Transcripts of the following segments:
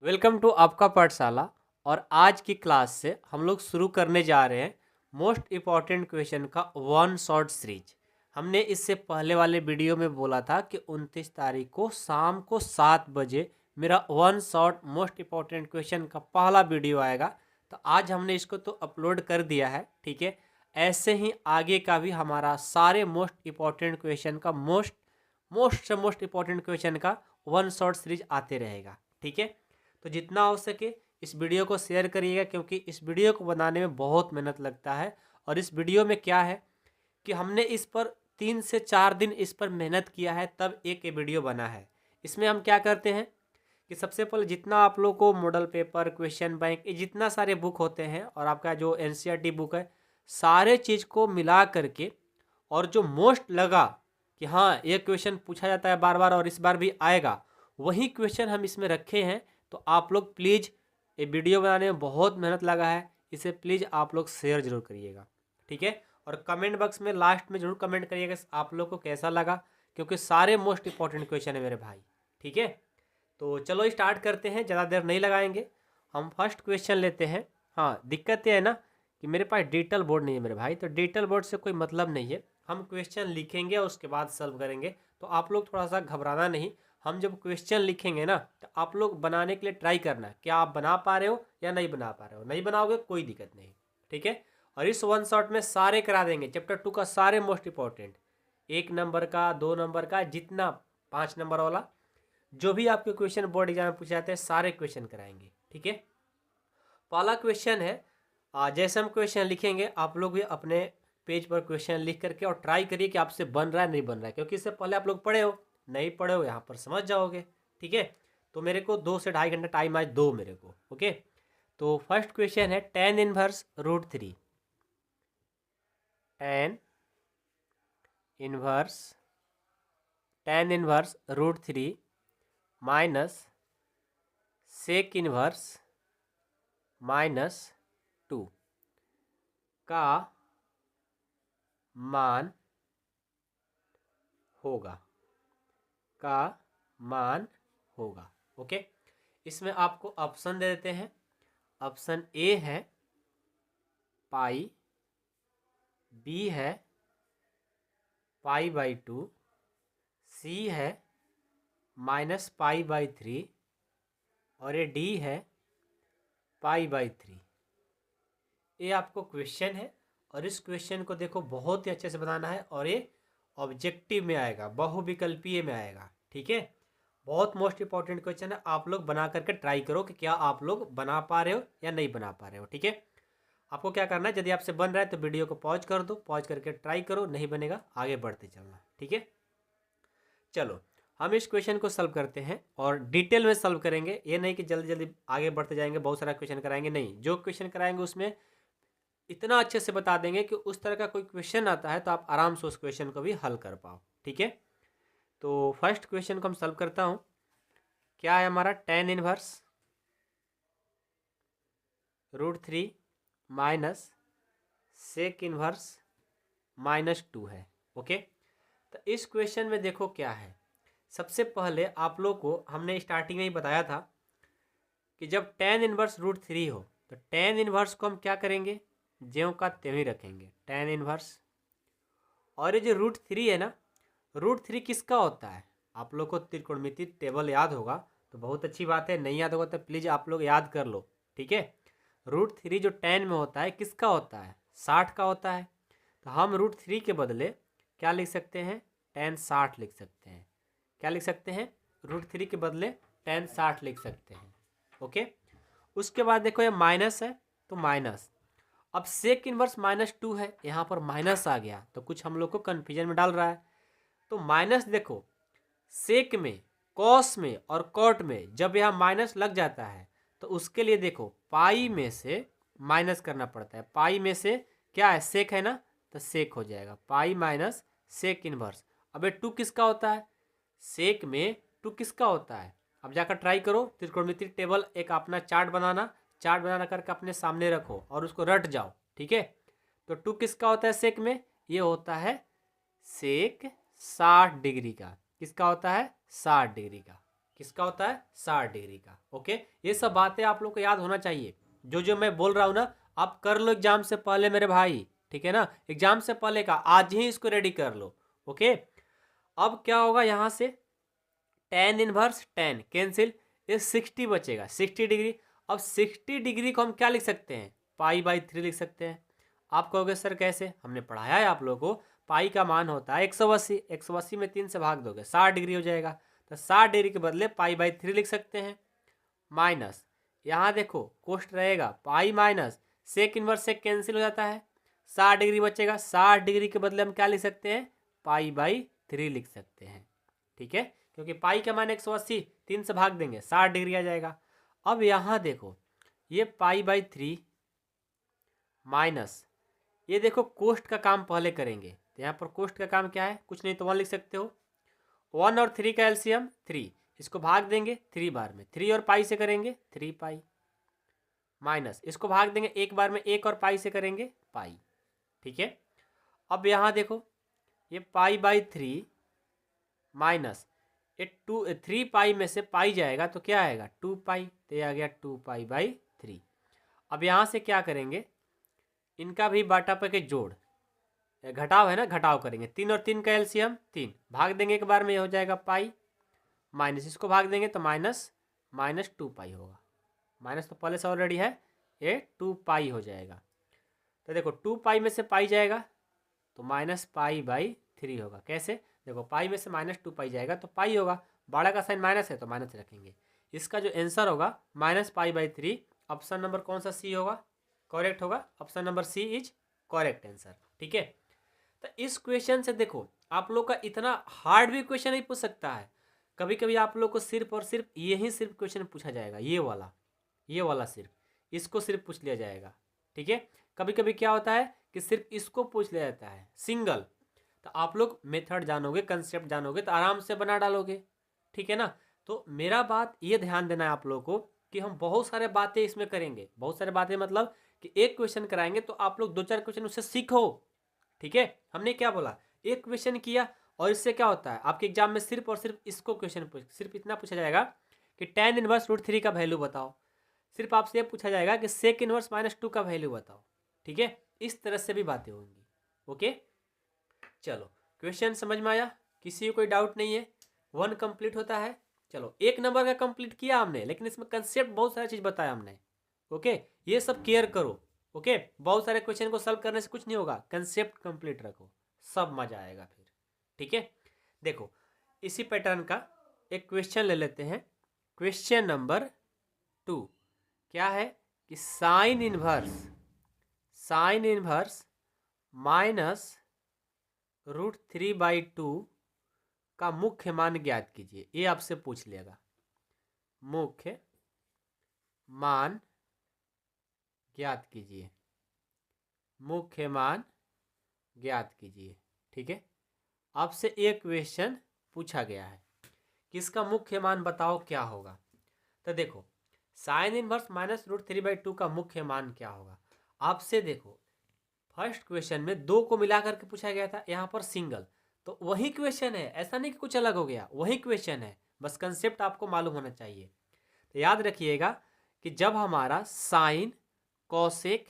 Welcome to आपका पाठशाला। और आज की क्लास से हम लोग शुरू करने जा रहे हैं मोस्ट इम्पॉर्टेंट क्वेश्चन का वन शॉर्ट सीरीज। हमने इससे पहले वाले वीडियो में बोला था कि 29 तारीख को शाम को 7 बजे मेरा one short most important question का पहला वीडियो आएगा। तो आज हमने इसको तो अपलोड कर दिया है, ठीक है। ऐसे ही आगे का भी हमारा सारे मोस्ट इम्पॉर्टेंट क्वेश्चन का मोस्ट इम्पॉर्टेंट क्वेश्चन का वन शॉर्ट सीरीज आते रहेगा, ठीक है। तो जितना हो सके इस वीडियो को शेयर करिएगा, क्योंकि इस वीडियो को बनाने में बहुत मेहनत लगता है। और इस वीडियो में क्या है कि हमने इस पर 3 से 4 दिन इस पर मेहनत किया है, तब एक ये वीडियो बना है। इसमें हम क्या करते हैं कि सबसे पहले जितना आप लोग को मॉडल पेपर, क्वेश्चन बैंक, ये जितना सारे बुक होते हैं और आपका जो एनसीईआरटी बुक है, सारे चीज़ को मिला करके और जो मोस्ट लगा कि हाँ ये क्वेश्चन पूछा जाता है बार बार और इस बार भी आएगा, वही क्वेश्चन हम इसमें रखे हैं। तो आप लोग प्लीज़, ये वीडियो बनाने में बहुत मेहनत लगा है, इसे प्लीज़ आप लोग शेयर जरूर करिएगा, ठीक है। और कमेंट बॉक्स में लास्ट में जरूर कमेंट करिएगा आप लोग को कैसा लगा, क्योंकि सारे मोस्ट इंपॉर्टेंट क्वेश्चन है मेरे भाई, ठीक है। तो चलो स्टार्ट करते हैं, ज़्यादा देर नहीं लगाएंगे। हम फर्स्ट क्वेश्चन लेते हैं। हाँ, दिक्कत ये है ना कि मेरे पास डिजिटल बोर्ड नहीं है मेरे भाई, तो डिजिटल बोर्ड से कोई मतलब नहीं है। हम क्वेश्चन लिखेंगे और उसके बाद सॉल्व करेंगे, तो आप लोग थोड़ा सा घबराना नहीं। हम जब क्वेश्चन लिखेंगे ना, तो आप लोग बनाने के लिए ट्राई करना, क्या आप बना पा रहे हो या नहीं बना पा रहे हो। नहीं बनाओगे कोई दिक्कत नहीं, ठीक है। और इस वन शॉट में सारे करा देंगे, चैप्टर 2 का सारे मोस्ट इंपॉर्टेंट, 1 नंबर का, 2 नंबर का, जितना 5 नंबर वाला जो भी आपके क्वेश्चन बोर्ड एग्जाम में पूछे जाते हैं सारे क्वेश्चन कराएंगे, ठीक है। पहला क्वेश्चन है, जैसे हम क्वेश्चन लिखेंगे आप लोग भी अपने पेज पर क्वेश्चन लिख करके और ट्राई करिए कि आपसे बन रहा है नहीं बन रहा है, क्योंकि इससे पहले आप लोग पढ़े हो, नहीं पढ़े हो यहाँ पर समझ जाओगे, ठीक है। तो मेरे को 2 से ढाई घंटा टाइम आज दो मेरे को, ओके। तो फर्स्ट क्वेश्चन है tan−1√3, tan−1 tan−1√3 minus sec−1 -2 का मान होगा, का मान होगा, ओके। इसमें आपको ऑप्शन दे देते हैं। ऑप्शन ए है पाई, बी है पाई/2, सी है -पाई/3 और ये डी है पाई/3। ये आपको क्वेश्चन है और इस क्वेश्चन को देखो बहुत ही अच्छे से बनाना है, और ये ऑब्जेक्टिव में आएगा, बहुविकल्पीय में आएगा, ठीक है। बहुत मोस्ट इंपॉर्टेंट क्वेश्चन है, आप लोग बना करके ट्राई करो कि क्या आप लोग बना पा रहे हो या नहीं बना पा रहे हो, ठीक है। आपको क्या करना है, यदि आपसे बन रहा है तो वीडियो को पॉज कर दो, पॉज करके ट्राई करो, नहीं बनेगा आगे बढ़ते चलना, ठीक है। चलो हम इस क्वेश्चन को सॉल्व करते हैं और डिटेल में सॉल्व करेंगे। ये नहीं कि जल्दी जल्दी आगे बढ़ते जाएंगे, बहुत सारा क्वेश्चन कराएंगे, नहीं। जो क्वेश्चन कराएंगे उसमें इतना अच्छे से बता देंगे कि उस तरह का कोई क्वेश्चन आता है तो आप आराम से उस क्वेश्चन को भी हल कर पाओ, ठीक है। तो फर्स्ट क्वेश्चन को हम सॉल्व करता हूँ। क्या है हमारा, tan−1√3 माइनस sec−1 -2 है, ओके। तो इस क्वेश्चन में देखो क्या है। सबसे पहले आप लोग को हमने स्टार्टिंग में ही बताया था कि जब tan−1√3 हो तो tan−1 को हम क्या करेंगे, ज्यों का त्यों ही रखेंगे, tan−1। और ये जो √3 है ना, √3 किसका होता है, आप लोग को त्रिकोणमिति टेबल याद होगा तो बहुत अच्छी बात है, नहीं याद होगा तो प्लीज़ आप लोग याद कर लो, ठीक है। √3 जो tan में होता है किसका होता है, 60 का होता है। तो हम √3 के बदले क्या लिख सकते हैं, tan60 लिख सकते हैं। क्या लिख सकते हैं, √3 के बदले tan60 लिख सकते हैं, ओके। उसके बाद देखो ये माइनस है तो माइनस, अब sec−1 -2 है, यहाँ पर माइनस आ गया तो कुछ हम लोग को कन्फ्यूजन में डाल रहा है। तो माइनस देखो, सेक में, कॉस में और कॉट में जब यहाँ माइनस लग जाता है तो उसके लिए देखो पाई में से माइनस करना पड़ता है। पाई में से क्या है, सेक है ना, तो सेक हो जाएगा पाई माइनस sec−1। अब ये 2 किसका होता है, सेक में 2 किसका होता है। अब जाकर ट्राई करो त्रिकोणमिति टेबल, एक अपना चार्ट बनाना करके अपने सामने रखो और उसको रट जाओ, ठीक है। तो 2 किसका होता है सेक में, ये होता है सेक 60 डिग्री का, किसका होता है, 60 डिग्री का, किसका होता है? 60 डिग्री का। ओके, ये सब बातें आप लोग को याद होना चाहिए। जो जो मैं बोल रहा हूँ ना, आप कर लो एग्जाम से पहले मेरे भाई, ठीक है ना? एग्जाम से पहले का आज ही इसको रेडी कर लो। ओके, अब क्या होगा यहाँ से? tan इनवर्स tan कैंसिल, ये 60 बचेगा, 60 डिग्री। अब 60 डिग्री को हम क्या लिख सकते हैं? पाई/3 लिख सकते हैं। आप कहोगे सर कैसे? हमने पढ़ाया है आप लोगों को, पाई का मान होता है 180, 180 में 3 से भाग दोगे 60 डिग्री हो जाएगा। तो 60 डिग्री के बदले पाई/3 लिख सकते हैं। माइनस यहाँ देखो कोष्ट रहेगा, pi minus sec inverse sec cancel हो जाता है, 60 डिग्री बचेगा। 60 डिग्री के बदले हम क्या लिख सकते हैं? पाई/3 लिख सकते हैं। ठीक है, क्योंकि पाई का मान 180, 3 से भाग देंगे 60 डिग्री आ जाएगा। अब यहाँ देखो ये पाई/3 माइनस, ये देखो कोष्ट का काम पहले करेंगे। तो यहाँ पर कोष्ट का काम क्या है? कुछ नहीं तो 1 लिख सकते हो। 1 और 3 का एलसीएम 3, इसको भाग देंगे 3 बार में, 3 और पाई से करेंगे 3 पाई, माइनस इसको भाग देंगे एक बार में 1 और पाई से करेंगे पाई। ठीक है, अब यहाँ देखो ये पाई/3 माइनस ये 3 पाई में से पाई जाएगा तो क्या आएगा? 2 पाई, तो ये आ गया 2 पाई/3। अब यहाँ से क्या करेंगे? इनका भी बाटा पे के जोड़, घटाव है ना, घटाव करेंगे। 3 और 3 का एलसीएम 3, भाग देंगे एक बार में, ये हो जाएगा पाई, माइनस इसको भाग देंगे तो माइनस 2 पाई होगा। माइनस तो पहले से ऑलरेडी है, ये 2 पाई हो जाएगा। तो देखो 2 पाई में से पाई जाएगा तो -पाई/3 होगा। कैसे? देखो पाई में से -2 पाई जाएगा तो पाई होगा, बड़ा का साइन माइनस है तो माइनस रखेंगे। इसका जो आंसर होगा -पाई/3, ऑप्शन नंबर कौन सा? सी होगा, करेक्ट होगा। Option number C is correct answer. ठीक है, तो इस क्वेश्चन से देखो आप लोग का इतना हार्ड भी क्वेश्चन नहीं पूछ सकता है। कभी कभी आप लोग को सिर्फ और सिर्फ यही सिर्फ क्वेश्चन पूछा जाएगा, ये वाला सिर्फ, इसको सिर्फ पूछ लिया जाएगा। ठीक है, कभी कभी क्या होता है कि सिर्फ इसको पूछ लिया जाता है सिंगल, तो आप लोग मेथड जानोगे, कंसेप्ट जानोगे तो आराम से बना डालोगे। ठीक है ना? तो मेरा बात ये ध्यान देना है आप लोगों को कि हम बहुत सारे बातें इसमें करेंगे। बहुत सारे बातें मतलब कि एक क्वेश्चन कराएंगे तो आप लोग 2-4 क्वेश्चन उससे सीखो। ठीक है, हमने क्या बोला? एक क्वेश्चन किया और इससे क्या होता है आपके एग्जाम में सिर्फ और सिर्फ इसको क्वेश्चन सिर्फ इतना पूछा जाएगा कि tan इनवर्स √3 का वैल्यू बताओ। सिर्फ आपसे ये पूछा जाएगा कि सेक इनवर्स -2 का वैल्यू बताओ। ठीक है, इस तरह से भी बातें होंगी। ओके, चलो क्वेश्चन समझ में आया? किसी को कोई डाउट नहीं है? 1 कंप्लीट होता है। चलो 1 नंबर का कंप्लीट किया हमने, लेकिन इसमें कंसेप्ट बहुत सारी चीज बताया हमने। ओके, ये सब केयर करो। ओके, बहुत सारे क्वेश्चन को सॉल्व करने से कुछ नहीं होगा, कंसेप्ट कंप्लीट रखो, सब मजा आएगा फिर। ठीक है, देखो इसी पैटर्न का एक क्वेश्चन ले लेते हैं। क्वेश्चन नंबर 2 क्या है कि साइन इनवर्स -√3/2 का मुख्य मान ज्ञात कीजिए। ये आपसे पूछ लेगा, मुख्य मान ज्ञात कीजिए, मुख्य मान ज्ञात कीजिए। ठीक है, आपसे एक क्वेश्चन पूछा गया है कि इसका मुख्य मान बताओ क्या होगा। तो देखो साइन इनवर्स -√3/2 का मुख्य मान क्या होगा। आपसे देखो फर्स्ट क्वेश्चन में 2 को मिला करके पूछा गया था, यहाँ पर सिंगल, तो वही क्वेश्चन है, ऐसा नहीं कि कुछ अलग हो गया, वही क्वेश्चन है, बस कंसेप्ट आपको मालूम होना चाहिए। तो याद रखिएगा कि जब हमारा साइन, कॉसेक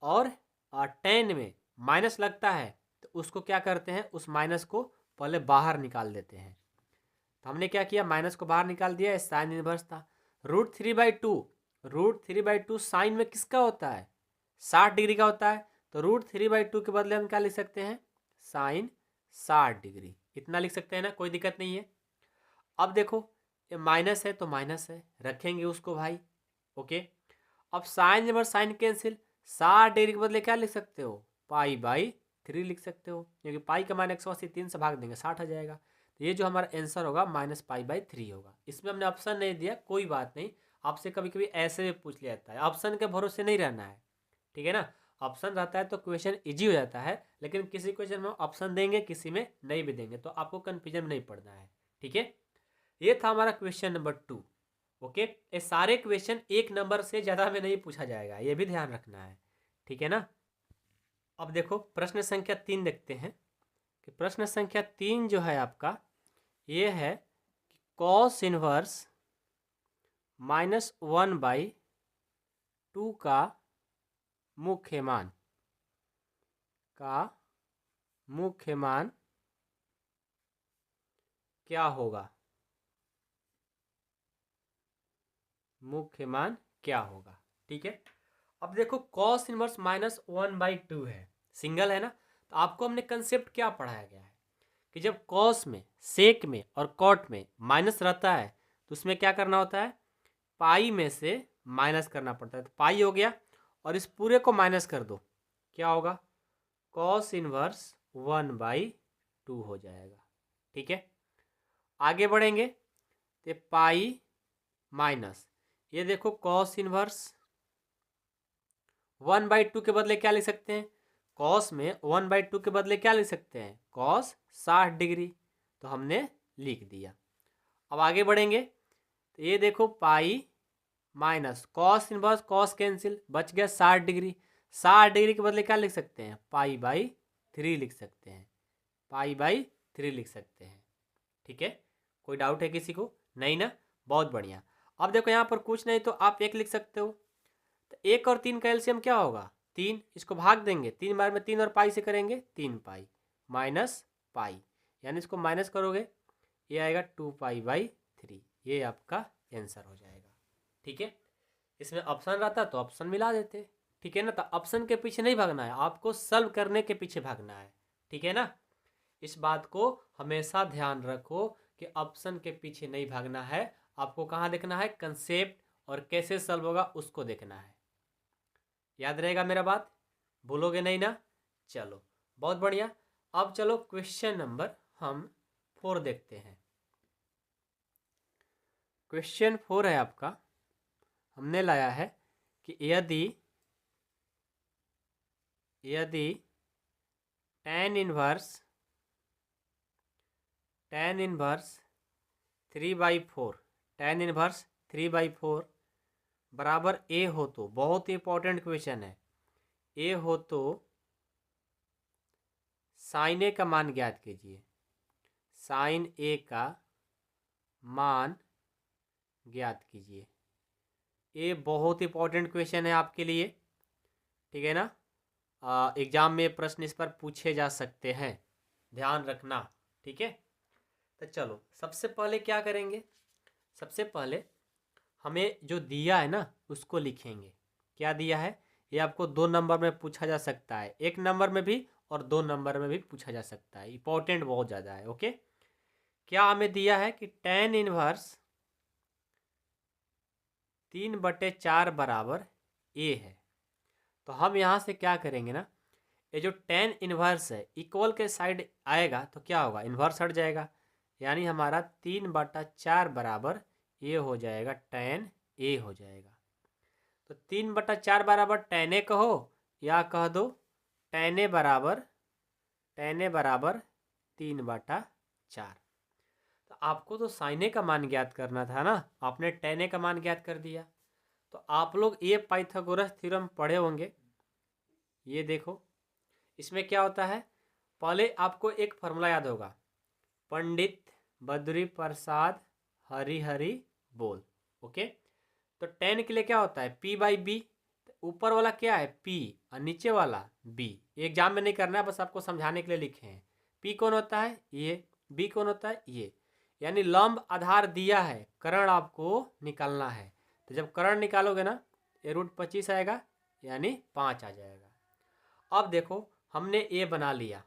और tan में माइनस लगता है तो उसको क्या करते हैं, उस माइनस को पहले बाहर निकाल देते हैं। तो हमने क्या किया, माइनस को बाहर निकाल दिया, साइन इनवर्स था। √3/2 साइन में किसका होता है? 60 डिग्री का होता है, तो √3/2 के बदले हम क्या लिख सकते हैं? साइन 60 डिग्री, इतना लिख सकते हैं ना, कोई दिक्कत नहीं है। अब देखो ये माइनस है तो माइनस है, रखेंगे उसको भाई। ओके, अब sine inverse sine cancel, 60 degree के बदले क्या लिख सकते हो? पाई/3 लिख सकते हो, क्योंकि पाई का मान 180, 3 से भाग देंगे 60 आ जाएगा। तो ये जो हमारा आंसर होगा -पाई/3 होगा। इसमें हमने ऑप्शन नहीं दिया, कोई बात नहीं, आपसे कभी कभी ऐसे भी पूछ लिया जाता है, ऑप्शन के भरोसे नहीं रहना है। ठीक है ना, ऑप्शन रहता है तो क्वेश्चन इजी हो जाता है, लेकिन किसी क्वेश्चन में ऑप्शन देंगे, किसी में नहीं भी देंगे, तो आपको कन्फ्यूजन में नहीं पड़ना है। ठीक है, ये था हमारा क्वेश्चन नंबर 2। ओके, ये सारे क्वेश्चन 1 नंबर से ज़्यादा में नहीं पूछा जाएगा, ये भी ध्यान रखना है। ठीक है ना, अब देखो प्रश्न संख्या 3 देखते हैं कि प्रश्न संख्या 3 जो है आपका, ये है कि कॉस इनवर्स -1/2 का मुख्य मान क्या होगा? मुख्य मान क्या होगा? ठीक है। अब देखो कॉस इनवर्स -1/2 है, सिंगल है ना, तो आपको हमने कंसेप्ट क्या पढ़ाया गया है कि जब कॉस में, सेक में और कॉट में माइनस रहता है तो उसमें क्या करना होता है, पाई में से माइनस करना पड़ता है। तो पाई हो गया और इस पूरे को माइनस कर दो, क्या होगा, कॉस इनवर्स 1/2 हो जाएगा। ठीक है, आगे बढ़ेंगे तो पाई माइनस, ये देखो कॉस इनवर्स 1/2 के बदले क्या लिख सकते हैं, कॉस में 1/2 के बदले क्या लिख सकते हैं, कॉस 60 डिग्री, तो हमने लिख दिया। अब आगे बढ़ेंगे तो ये देखो pi minus cos inverse cos cancel, बच गया 60 डिग्री। 60 डिग्री के बदले क्या लिख सकते हैं, पाई/3 लिख सकते हैं, पाई/3 लिख सकते हैं। ठीक है, कोई डाउट है किसी को? नहीं ना, बहुत बढ़िया। अब देखो यहाँ पर कुछ नहीं तो आप 1 लिख सकते हो, तो 1 और 3 का एलसीएम क्या होगा, 3, इसको भाग देंगे 3 बार में, 3 और पाई से करेंगे 3 पाई माइनस पाई, यानी इसको माइनस करोगे ये आएगा 2π/3, ये आपका आंसर हो जाएगा। ठीक है, इसमें ऑप्शन रहता तो ऑप्शन मिला देते। ठीक है ना, तो ऑप्शन के पीछे नहीं भागना है, आपको सॉल्व करने के पीछे भागना है। ठीक है ना, इस बात को हमेशा ध्यान रखो कि ऑप्शन के पीछे नहीं भागना है, आपको कहाँ देखना है, कंसेप्ट और कैसे सॉल्व होगा उसको देखना है। याद रहेगा मेरा बात, भूलोगे नहीं ना? चलो बहुत बढ़िया। अब चलो क्वेश्चन नंबर हम 4 देखते हैं। क्वेश्चन 4 है आपका, हमने लाया है कि यदि tan इनवर्स 3/4 tan इनवर्स 3/4 बराबर a हो तो, बहुत ही इंपॉर्टेंट क्वेश्चन है, a हो तो साइन ए का मान ज्ञात कीजिए, साइन ए का मान ज्ञात कीजिए। ये बहुत इंपॉर्टेंट क्वेश्चन है आपके लिए। ठीक है ना, एग्जाम में प्रश्न इस पर पूछे जा सकते हैं, ध्यान रखना। ठीक है, तो चलो सबसे पहले क्या करेंगे, सबसे पहले हमें जो दिया है ना उसको लिखेंगे। क्या दिया है, ये आपको 2 नंबर में पूछा जा सकता है, 1 नंबर में भी और 2 नंबर में भी पूछा जा सकता है, इंपॉर्टेंट बहुत ज़्यादा है। ओके, क्या हमें दिया है कि tan इनवर्स 3/4 बराबर a है, तो हम यहाँ से क्या करेंगे ना, ये जो tan इनवर्स है इक्वल के साइड आएगा तो क्या होगा, इन्वर्स हट जाएगा, यानी हमारा 3/4 बराबर ये हो जाएगा, tan a हो जाएगा। तो 3/4 बराबर tan a कहो या कह दो tan a बराबर 3/4। तो आपको तो sin a का मान ज्ञात करना था ना, आपने tan a का मान ज्ञात कर दिया। तो आप लोग ये पाइथागोरस थ्योरम पढ़े होंगे, ये देखो इसमें क्या होता है, पहले आपको एक फॉर्मूला याद होगा, पंडित बद्री प्रसाद हरी बोल। ओके, तो tan के लिए क्या होता है, p/b, ऊपर वाला क्या है p और नीचे वाला b। एग्जाम में नहीं करना है, बस आपको समझाने के लिए लिखे हैं। p कौन होता है ये, b कौन होता है ये, यानी लंब आधार दिया है, कर्ण आपको निकालना है। तो जब कर्ण निकालोगे ना, ये √25 आएगा, यानी 5 आ जाएगा। अब देखो हमने ए बना लिया,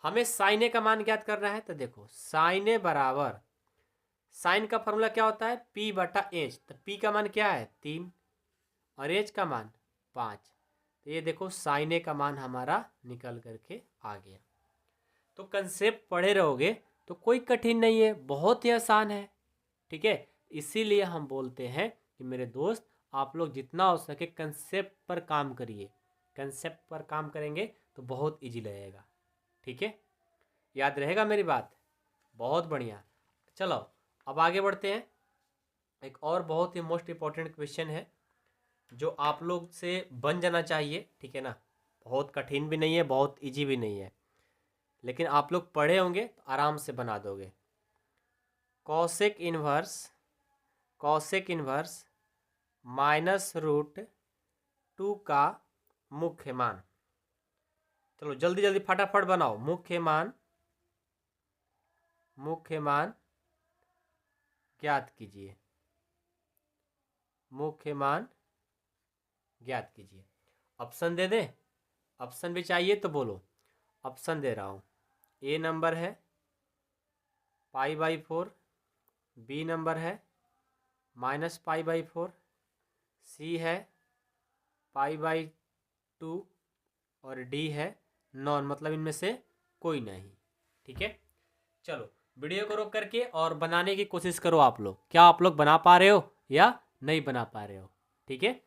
हमें साइन ए का मान ज्ञात करना है। तो देखो साइन ए बराबर, साइन का फॉर्मूला क्या होता है, p/h, तो p का मान क्या है 3 और h का मान 5। तो ये देखो साइन ए का मान हमारा निकल करके आ गया। तो कंसेप्ट पढ़े रहोगे तो कोई कठिन नहीं है, बहुत ही आसान है। ठीक है, इसीलिए हम बोलते हैं कि मेरे दोस्त आप लोग जितना हो सके कंसेप्ट पर काम करिए, कंसेप्ट पर काम करेंगे तो बहुत इजी लगेगा। ठीक है, याद रहेगा मेरी बात, बहुत बढ़िया। चलो अब आगे बढ़ते हैं, एक और बहुत ही मोस्ट इम्पॉर्टेंट क्वेश्चन है जो आप लोग से बन जाना चाहिए। ठीक है ना, बहुत कठिन भी नहीं है, बहुत इजी भी नहीं है, लेकिन आप लोग पढ़े होंगे तो आराम से बना दोगे। कॉसेक इनवर्स -√2 का मुख्य मान। चलो जल्दी जल्दी फटाफट बनाओ। मुख्य मान ज्ञात कीजिए। मुख्य मान ज्ञात कीजिए। ऑप्शन दे दे? ऑप्शन भी चाहिए तो बोलो। ऑप्शन दे रहा हूँ। ए नंबर है π/4, बी नंबर है -π/4, सी है π/2 और डी है नॉन, मतलब इनमें से कोई नहीं। ठीक है, चलो वीडियो को रोक करके और बनाने की कोशिश करो आप लोग। क्या आप लोग बना पा रहे हो या नहीं बना पा रहे हो? ठीक है,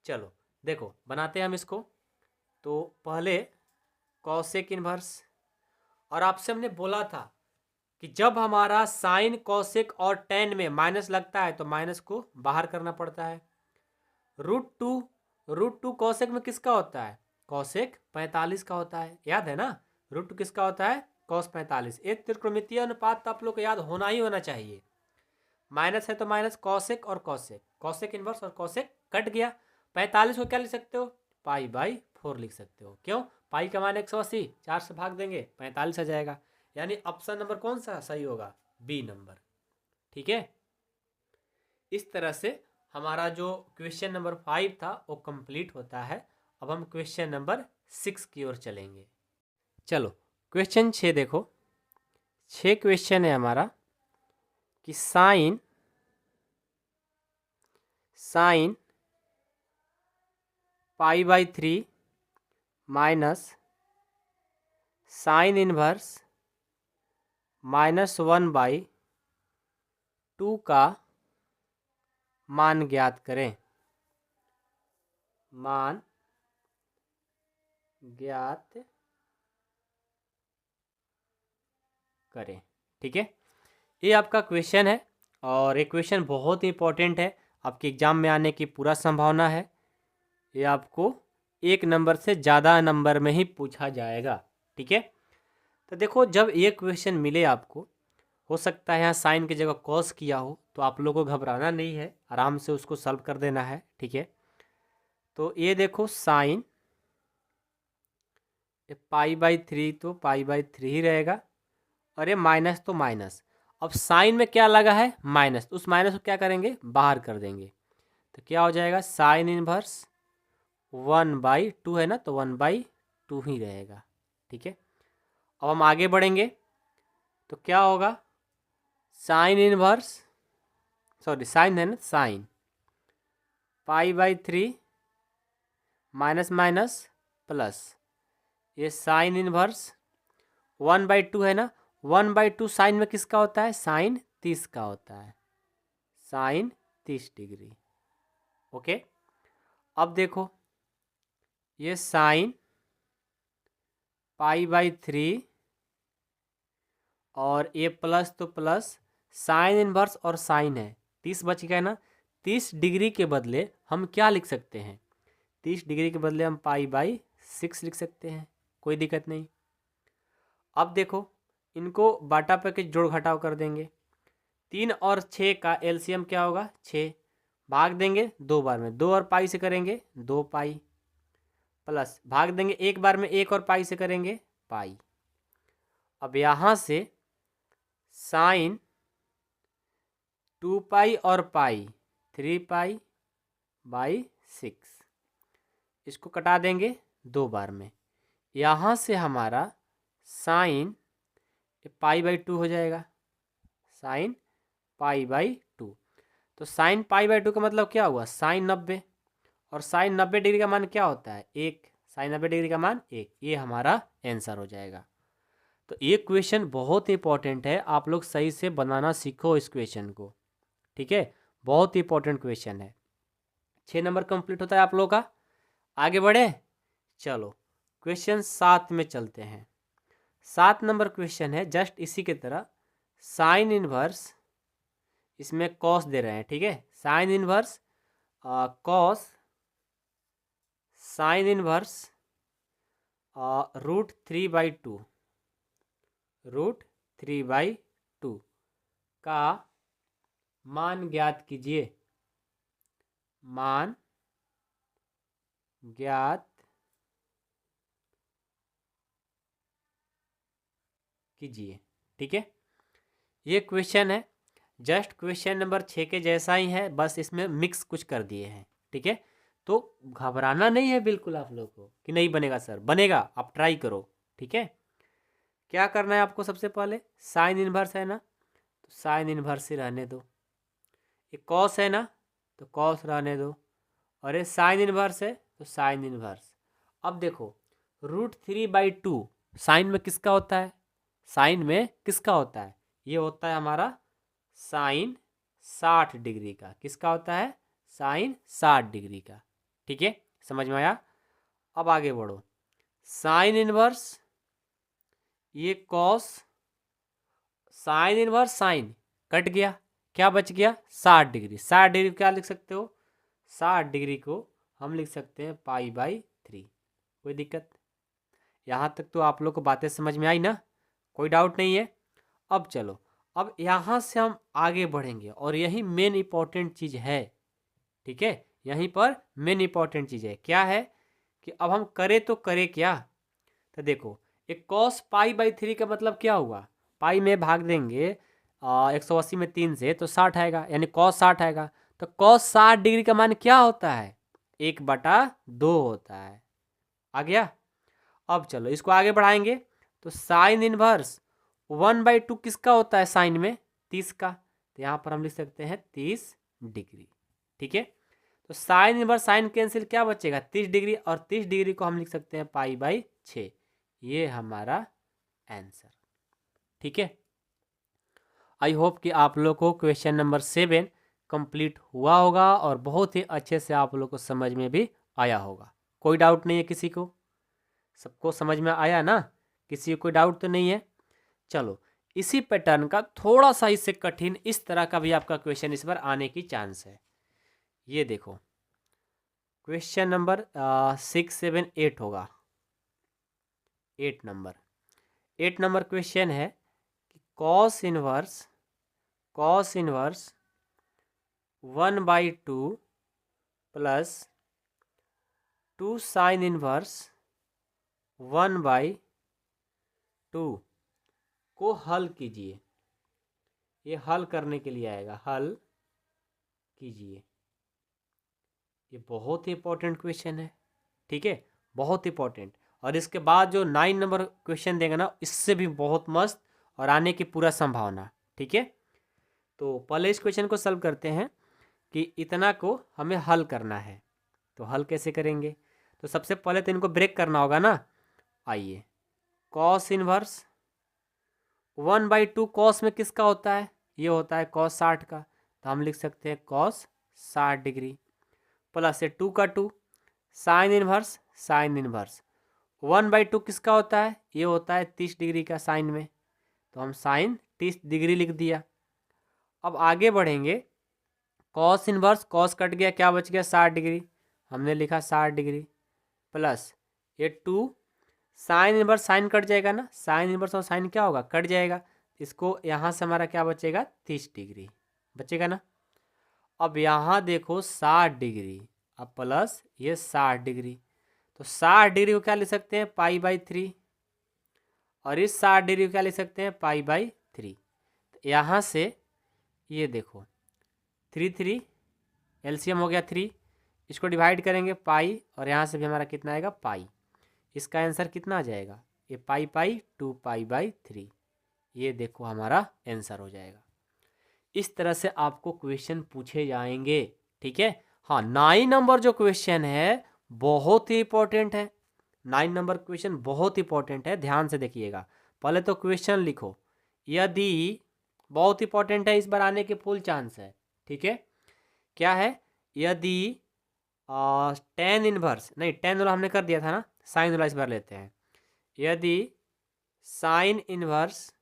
चलो देखो बनाते हैं हम इसको। तो पहले कॉसेक इनवर्स, और आपसे हमने बोला था कि जब हमारा साइन कॉसेक और टेन में माइनस लगता है तो माइनस को बाहर करना पड़ता है। √2 कॉसेक में किसका होता है? कॉसेक 45 का होता है, याद है ना? √2 किसका होता है? cos 45। एक त्रिकोणमितीय अनुपात तो आप लोग को याद होना ही होना चाहिए। माइनस है तो माइनस कॉसेक और कॉसेक, कॉसेक इनवर्स और कॉसेक कट गया। 45 को क्या लिख सकते हो? π/4 लिख सकते हो। क्यों? पाई का मान 180, 4 से भाग देंगे 45 आ जाएगा। यानी ऑप्शन नंबर कौन सा सही होगा? B number. ठीक है, इस तरह से हमारा जो क्वेश्चन नंबर 5 था वो कंप्लीट होता है। अब हम क्वेश्चन नंबर 6 की ओर चलेंगे। चलो क्वेश्चन 6 देखो। 6 क्वेश्चन है हमारा कि साइन π/3 माइनस साइन इनवर्स -1/2 का मान ज्ञात करें। मान ज्ञात करें। ठीक है, ये आपका क्वेश्चन है और ये क्वेश्चन बहुत ही इंपॉर्टेंट है, आपके एग्जाम में आने की पूरा संभावना है। ये आपको 1 नंबर से ज़्यादा नंबर में ही पूछा जाएगा। ठीक है, तो देखो जब ये क्वेश्चन मिले आपको, हो सकता है यहाँ साइन की जगह कॉस किया हो, तो आप लोगों को घबराना नहीं है, आराम से उसको सॉल्व कर देना है। ठीक है, तो ये देखो साइन π/3 तो π/3 ही रहेगा, और ये माइनस तो माइनस। अब साइन में क्या लगा है? माइनस, उस माइनस को क्या करेंगे? बाहर कर देंगे। तो क्या हो जाएगा? साइन इनवर्स 1/2 है ना, तो 1/2 ही रहेगा। ठीक है, अब हम आगे बढ़ेंगे तो क्या होगा? साइन इनवर्स, सॉरी साइन है ना, साइन π/3 माइनस माइनस प्लस, ये साइन इनवर्स 1/2 है ना, 1/2 साइन में किसका होता है? साइन 30 का होता है, साइन 30 डिग्री। ओके, अब देखो ये साइन π/3 और ये प्लस तो प्लस, साइन इनवर्स और साइन है 30 बच गया ना। 30 डिग्री के बदले हम क्या लिख सकते हैं? 30 डिग्री के बदले हम π/6 लिख सकते हैं, कोई दिक्कत नहीं। अब देखो इनको बाटा पे के जोड़ घटाव कर देंगे। 3 और 6 का एलसीएम क्या होगा? 6। भाग देंगे 2 बार में, 2 और पाई से करेंगे 2 पाई, प्लस भाग देंगे 1 बार में 1 और पाई से करेंगे पाई। अब यहाँ से साइन 2 पाई और पाई 3π/6, इसको कटा देंगे 2 बार में। यहाँ से हमारा साइन π/2 हो जाएगा, साइन π/2। तो साइन π/2 का मतलब क्या हुआ? साइन 90, और साइन 90 डिग्री का मान क्या होता है? 1। साइन 90 डिग्री का मान 1। ये हमारा आंसर हो जाएगा। तो ये क्वेश्चन बहुत इंपॉर्टेंट है, आप लोग सही से बनाना सीखो इस क्वेश्चन को। ठीक है, बहुत ही इंपॉर्टेंट क्वेश्चन है। 6 नंबर कंप्लीट होता है आप लोगों का। आगे बढ़े, चलो क्वेश्चन 7 में चलते हैं। 7 नंबर क्वेश्चन है जस्ट इसी की तरह, साइन इनवर्स, इसमें कॉस दे रहे हैं। ठीक है, sine inverse cos sine inverse √3/2 √3/2 का मान ज्ञात कीजिए। मान ज्ञात कीजिए। ठीक है, ये क्वेश्चन है, जस्ट क्वेश्चन नंबर 6 के जैसा ही है, बस इसमें मिक्स कुछ कर दिए हैं। ठीक है, तो घबराना नहीं है बिल्कुल आप लोग को कि नहीं बनेगा सर, बनेगा, आप ट्राई करो। ठीक है, क्या करना है आपको, सबसे पहले साइन इनवर्स है ना, तो साइन इनवर्स ही रहने दो। ये कॉस है ना, तो कॉस रहने दो। और ये साइन इनवर्स है तो साइन इनवर्स। अब देखो, √3/2 साइन में किसका होता है, साइन में किसका होता है, ये होता है हमारा साइन 60 डिग्री का। किसका होता है, साइन 60 डिग्री का। ठीक है, समझ में आया। अब आगे बढ़ो, साइन इनवर्स, ये cos, sine inverse sine cut गया, क्या बच गया, 60 डिग्री। 60 डिग्री क्या लिख सकते हो, 60 डिग्री को हम लिख सकते हैं π/3। कोई दिक्कत, यहाँ तक तो आप लोग को बातें समझ में आई ना, कोई डाउट नहीं है। अब चलो, अब यहाँ से हम आगे बढ़ेंगे और यही मेन इंपॉर्टेंट चीज़ है। ठीक है, यहीं पर मेन इंपॉर्टेंट चीज़ है, क्या है कि अब हम करें तो करें क्या। तो देखो, एक कॉस π/3 का मतलब क्या हुआ, पाई में भाग देंगे 180 में 3 से तो 60 आएगा, यानी कॉस 60 आएगा। तो कॉस 60 डिग्री का मान क्या होता है, 1/2 होता है। आ गया। अब चलो इसको आगे बढ़ाएंगे, तो साइन इनवर्स 1/2 किसका होता है, साइन में 30 का, तो यहाँ पर हम लिख सकते हैं 30 डिग्री। ठीक है, तो साइन इनवर्स साइन कैंसिल, क्या बचेगा 30 डिग्री, और 30 डिग्री को हम लिख सकते हैं π/6। ये हमारा आंसर। ठीक है, आई होप कि आप लोग को क्वेश्चन नंबर 7 कंप्लीट हुआ होगा और बहुत ही अच्छे से आप लोग को समझ में भी आया होगा। कोई डाउट नहीं है किसी को, सबको समझ में आया ना, किसी को कोई डाउट तो नहीं है। चलो, इसी पैटर्न का थोड़ा सा इससे कठिन इस तरह का भी आपका क्वेश्चन इस बार आने की चांस है। ये देखो, क्वेश्चन नंबर 6, 7, 8 होगा, 8 नंबर क्वेश्चन है कि cos inverse 1/2 plus 2 sine inverse 1/2 को हल कीजिए। ये हल करने के लिए आएगा, हल कीजिए। ये बहुत ही इंपॉर्टेंट क्वेश्चन है। ठीक है, बहुत इंपॉर्टेंट। और इसके बाद जो 9 नंबर क्वेश्चन देगा ना, इससे भी बहुत मस्त और आने की पूरा संभावना। ठीक है, तो पहले इस क्वेश्चन को सॉल्व करते हैं कि इतना को हमें हल करना है। तो हल कैसे करेंगे, तो सबसे पहले तो इनको ब्रेक करना होगा ना। आइए, कॉस इनवर्स 1/2 कॉस में किसका होता है, ये होता है कॉस 60 का, तो हम लिख सकते हैं कॉस 60 डिग्री प्लस से 2 का 2 साइन इनवर्स 1/2 किसका होता है, ये होता है 30 डिग्री का साइन में, तो हम साइन 30 डिग्री लिख दिया। अब आगे बढ़ेंगे, कॉस इनवर्स कॉस कट गया, क्या बच गया 60 डिग्री, हमने लिखा 60 डिग्री प्लस ये 2 साइन इनवर्स साइन कट जाएगा ना, साइन इनवर्स और साइन क्या होगा, कट जाएगा। इसको यहाँ से हमारा क्या बचेगा, 30 डिग्री बचेगा ना। अब यहाँ देखो 60 डिग्री, अब प्लस ये 60 डिग्री, तो 60 डिग्री को क्या लिख सकते हैं π/3, और इस 60 डिग्री को क्या लिख सकते हैं π/3। तो यहाँ से ये देखो 3 एलसीएम हो गया 3, इसको डिवाइड करेंगे पाई, और यहाँ से भी हमारा कितना आएगा पाई। इसका आंसर कितना आ जाएगा, ये π/2 π/3। ये देखो हमारा आंसर हो जाएगा। इस तरह से आपको क्वेश्चन पूछे जाएंगे। ठीक है, हाँ 9 नंबर जो क्वेश्चन है बहुत ही इंपॉर्टेंट है। 9 नंबर क्वेश्चन बहुत इंपॉर्टेंट है, ध्यान से देखिएगा। पहले तो क्वेश्चन लिखो, यदि, बहुत इंपॉर्टेंट है, इस बार आने के फुल चांस है। ठीक है, क्या है, यदि टेन इनवर्स, नहीं टेन वाला हमने कर दिया था ना, साइन वाला इस बार लेते हैं। यदि साइन इनवर्स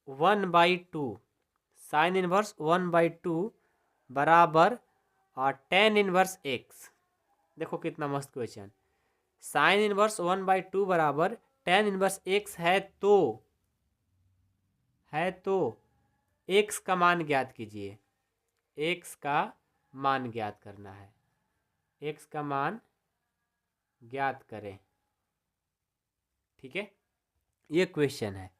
1/2 साइन इनवर्स 1/2 बराबर टेन इनवर्स एक्स। देखो कितना मस्त क्वेश्चन, साइन इनवर्स 1/2 बराबर टेन इनवर्स एक्स है तो एक्स का मान ज्ञात कीजिए, एक्स का मान ज्ञात करना है। x का मान ज्ञात करें। ठीक है, ये क्वेश्चन है।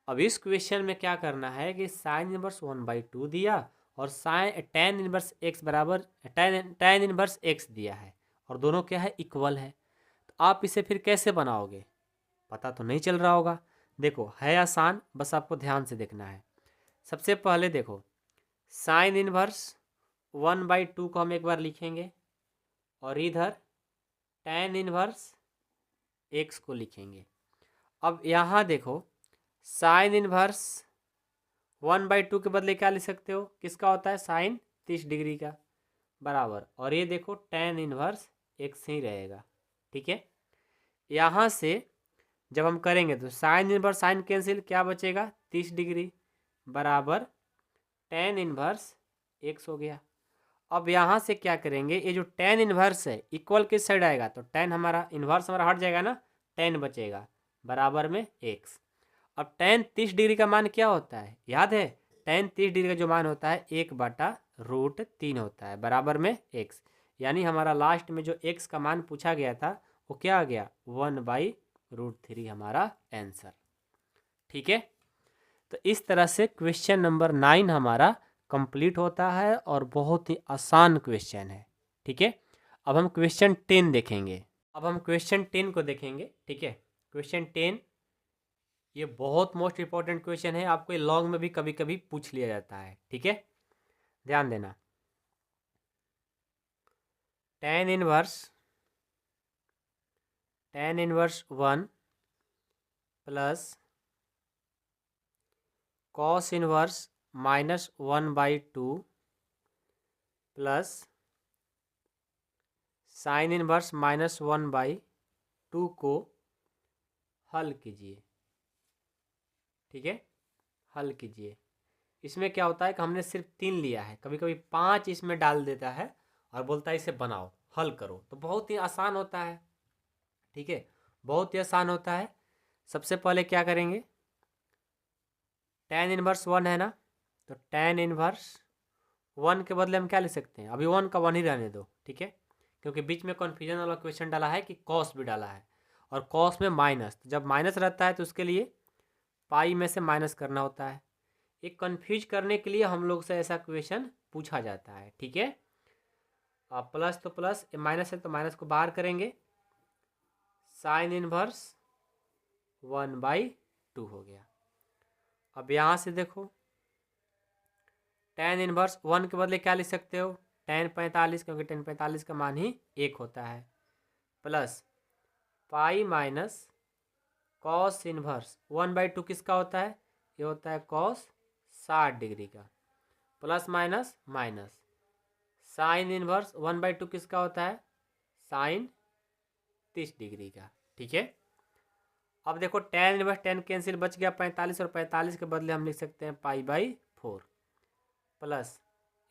अब इस क्वेश्चन में क्या करना है कि साइन इनवर्स 1/2 दिया और साइन टेन इनवर्स एक्स बराबर टेन इनवर्स एक्स दिया है और दोनों क्या है, इक्वल है। तो आप इसे फिर कैसे बनाओगे, पता तो नहीं चल रहा होगा। देखो है आसान, बस आपको ध्यान से देखना है। सबसे पहले देखो साइन इनवर्स 1/2 को हम एक बार लिखेंगे और इधर टेन इनवर्स एक्स को लिखेंगे। अब यहाँ देखो साइन इनवर्स 1/2 के बदले क्या लिख सकते हो, किसका होता है, साइन 30 डिग्री का बराबर, और ये देखो टेन इनवर्स एक्स ही रहेगा। ठीक है, यहाँ से जब हम करेंगे तो साइन इनवर्स साइन कैंसिल, क्या बचेगा 30 डिग्री बराबर टेन इनवर्स एक्स हो गया। अब यहाँ से क्या करेंगे, ये जो टेन इनवर्स है इक्वल किस साइड आएगा, तो टेन हमारा इनवर्स हमारा हट जाएगा ना, टेन बचेगा बराबर में एक्स। अब टेन 30 डिग्री का मान क्या होता है, याद है, टेन 30 डिग्री का जो मान होता है 1/√3 होता है बराबर में एक्स। यानी हमारा लास्ट में जो एक्स का मान पूछा गया था वो क्या आ गया, 1/√3 हमारा आंसर। ठीक है, तो इस तरह से क्वेश्चन नंबर 9 हमारा कंप्लीट होता है और बहुत ही आसान क्वेश्चन है। ठीक है, अब हम क्वेश्चन 10 देखेंगे। अब हम क्वेश्चन 10 को देखेंगे। ठीक है, क्वेश्चन 10 ये बहुत मोस्ट इंपॉर्टेंट क्वेश्चन है, आपको लॉन्ग में भी कभी कभी पूछ लिया जाता है। ठीक है, ध्यान देना। Tan inverse 1 plus cos inverse -1/2 plus sine inverse -1/2 को हल कीजिए। ठीक है, हल कीजिए। इसमें क्या होता है कि हमने सिर्फ 3 लिया है, कभी कभी 5 इसमें डाल देता है और बोलता है इसे बनाओ हल करो, तो बहुत ही आसान होता है। ठीक है, बहुत ही आसान होता है। सबसे पहले क्या करेंगे, टेन इनवर्स 1 है ना, तो टेन इनवर्स 1 के बदले हम क्या ले सकते हैं, अभी 1 का 1 ही रहने दो। ठीक है, क्योंकि बीच में कन्फ्यूजन वाला क्वेश्चन डाला है कि कॉस भी डाला है, और कॉस में माइनस, तो जब माइनस रहता है तो उसके लिए पाई में से माइनस करना होता है। एक कन्फ्यूज करने के लिए हम लोग से ऐसा क्वेश्चन पूछा जाता है। ठीक है, प्लस तो प्लस, माइनस है तो माइनस को बाहर करेंगे, साइन इनवर्स 1/2 हो गया। अब यहाँ से देखो टेन इनवर्स 1 के बदले क्या लिख सकते हो, टेन 45, क्योंकि टेन 45 का मान ही 1 होता है, plus pi minus cos inverse 1/2 किसका होता है, ये होता है कॉस 60 डिग्री का, plus minus minus sine inverse 1/2 किसका होता है, साइन 30 डिग्री का। ठीक है, अब देखो टेन इनवर्स टेन कैंसिल, बच गया 45, और 45 के बदले हम लिख सकते हैं पाई/4 प्लस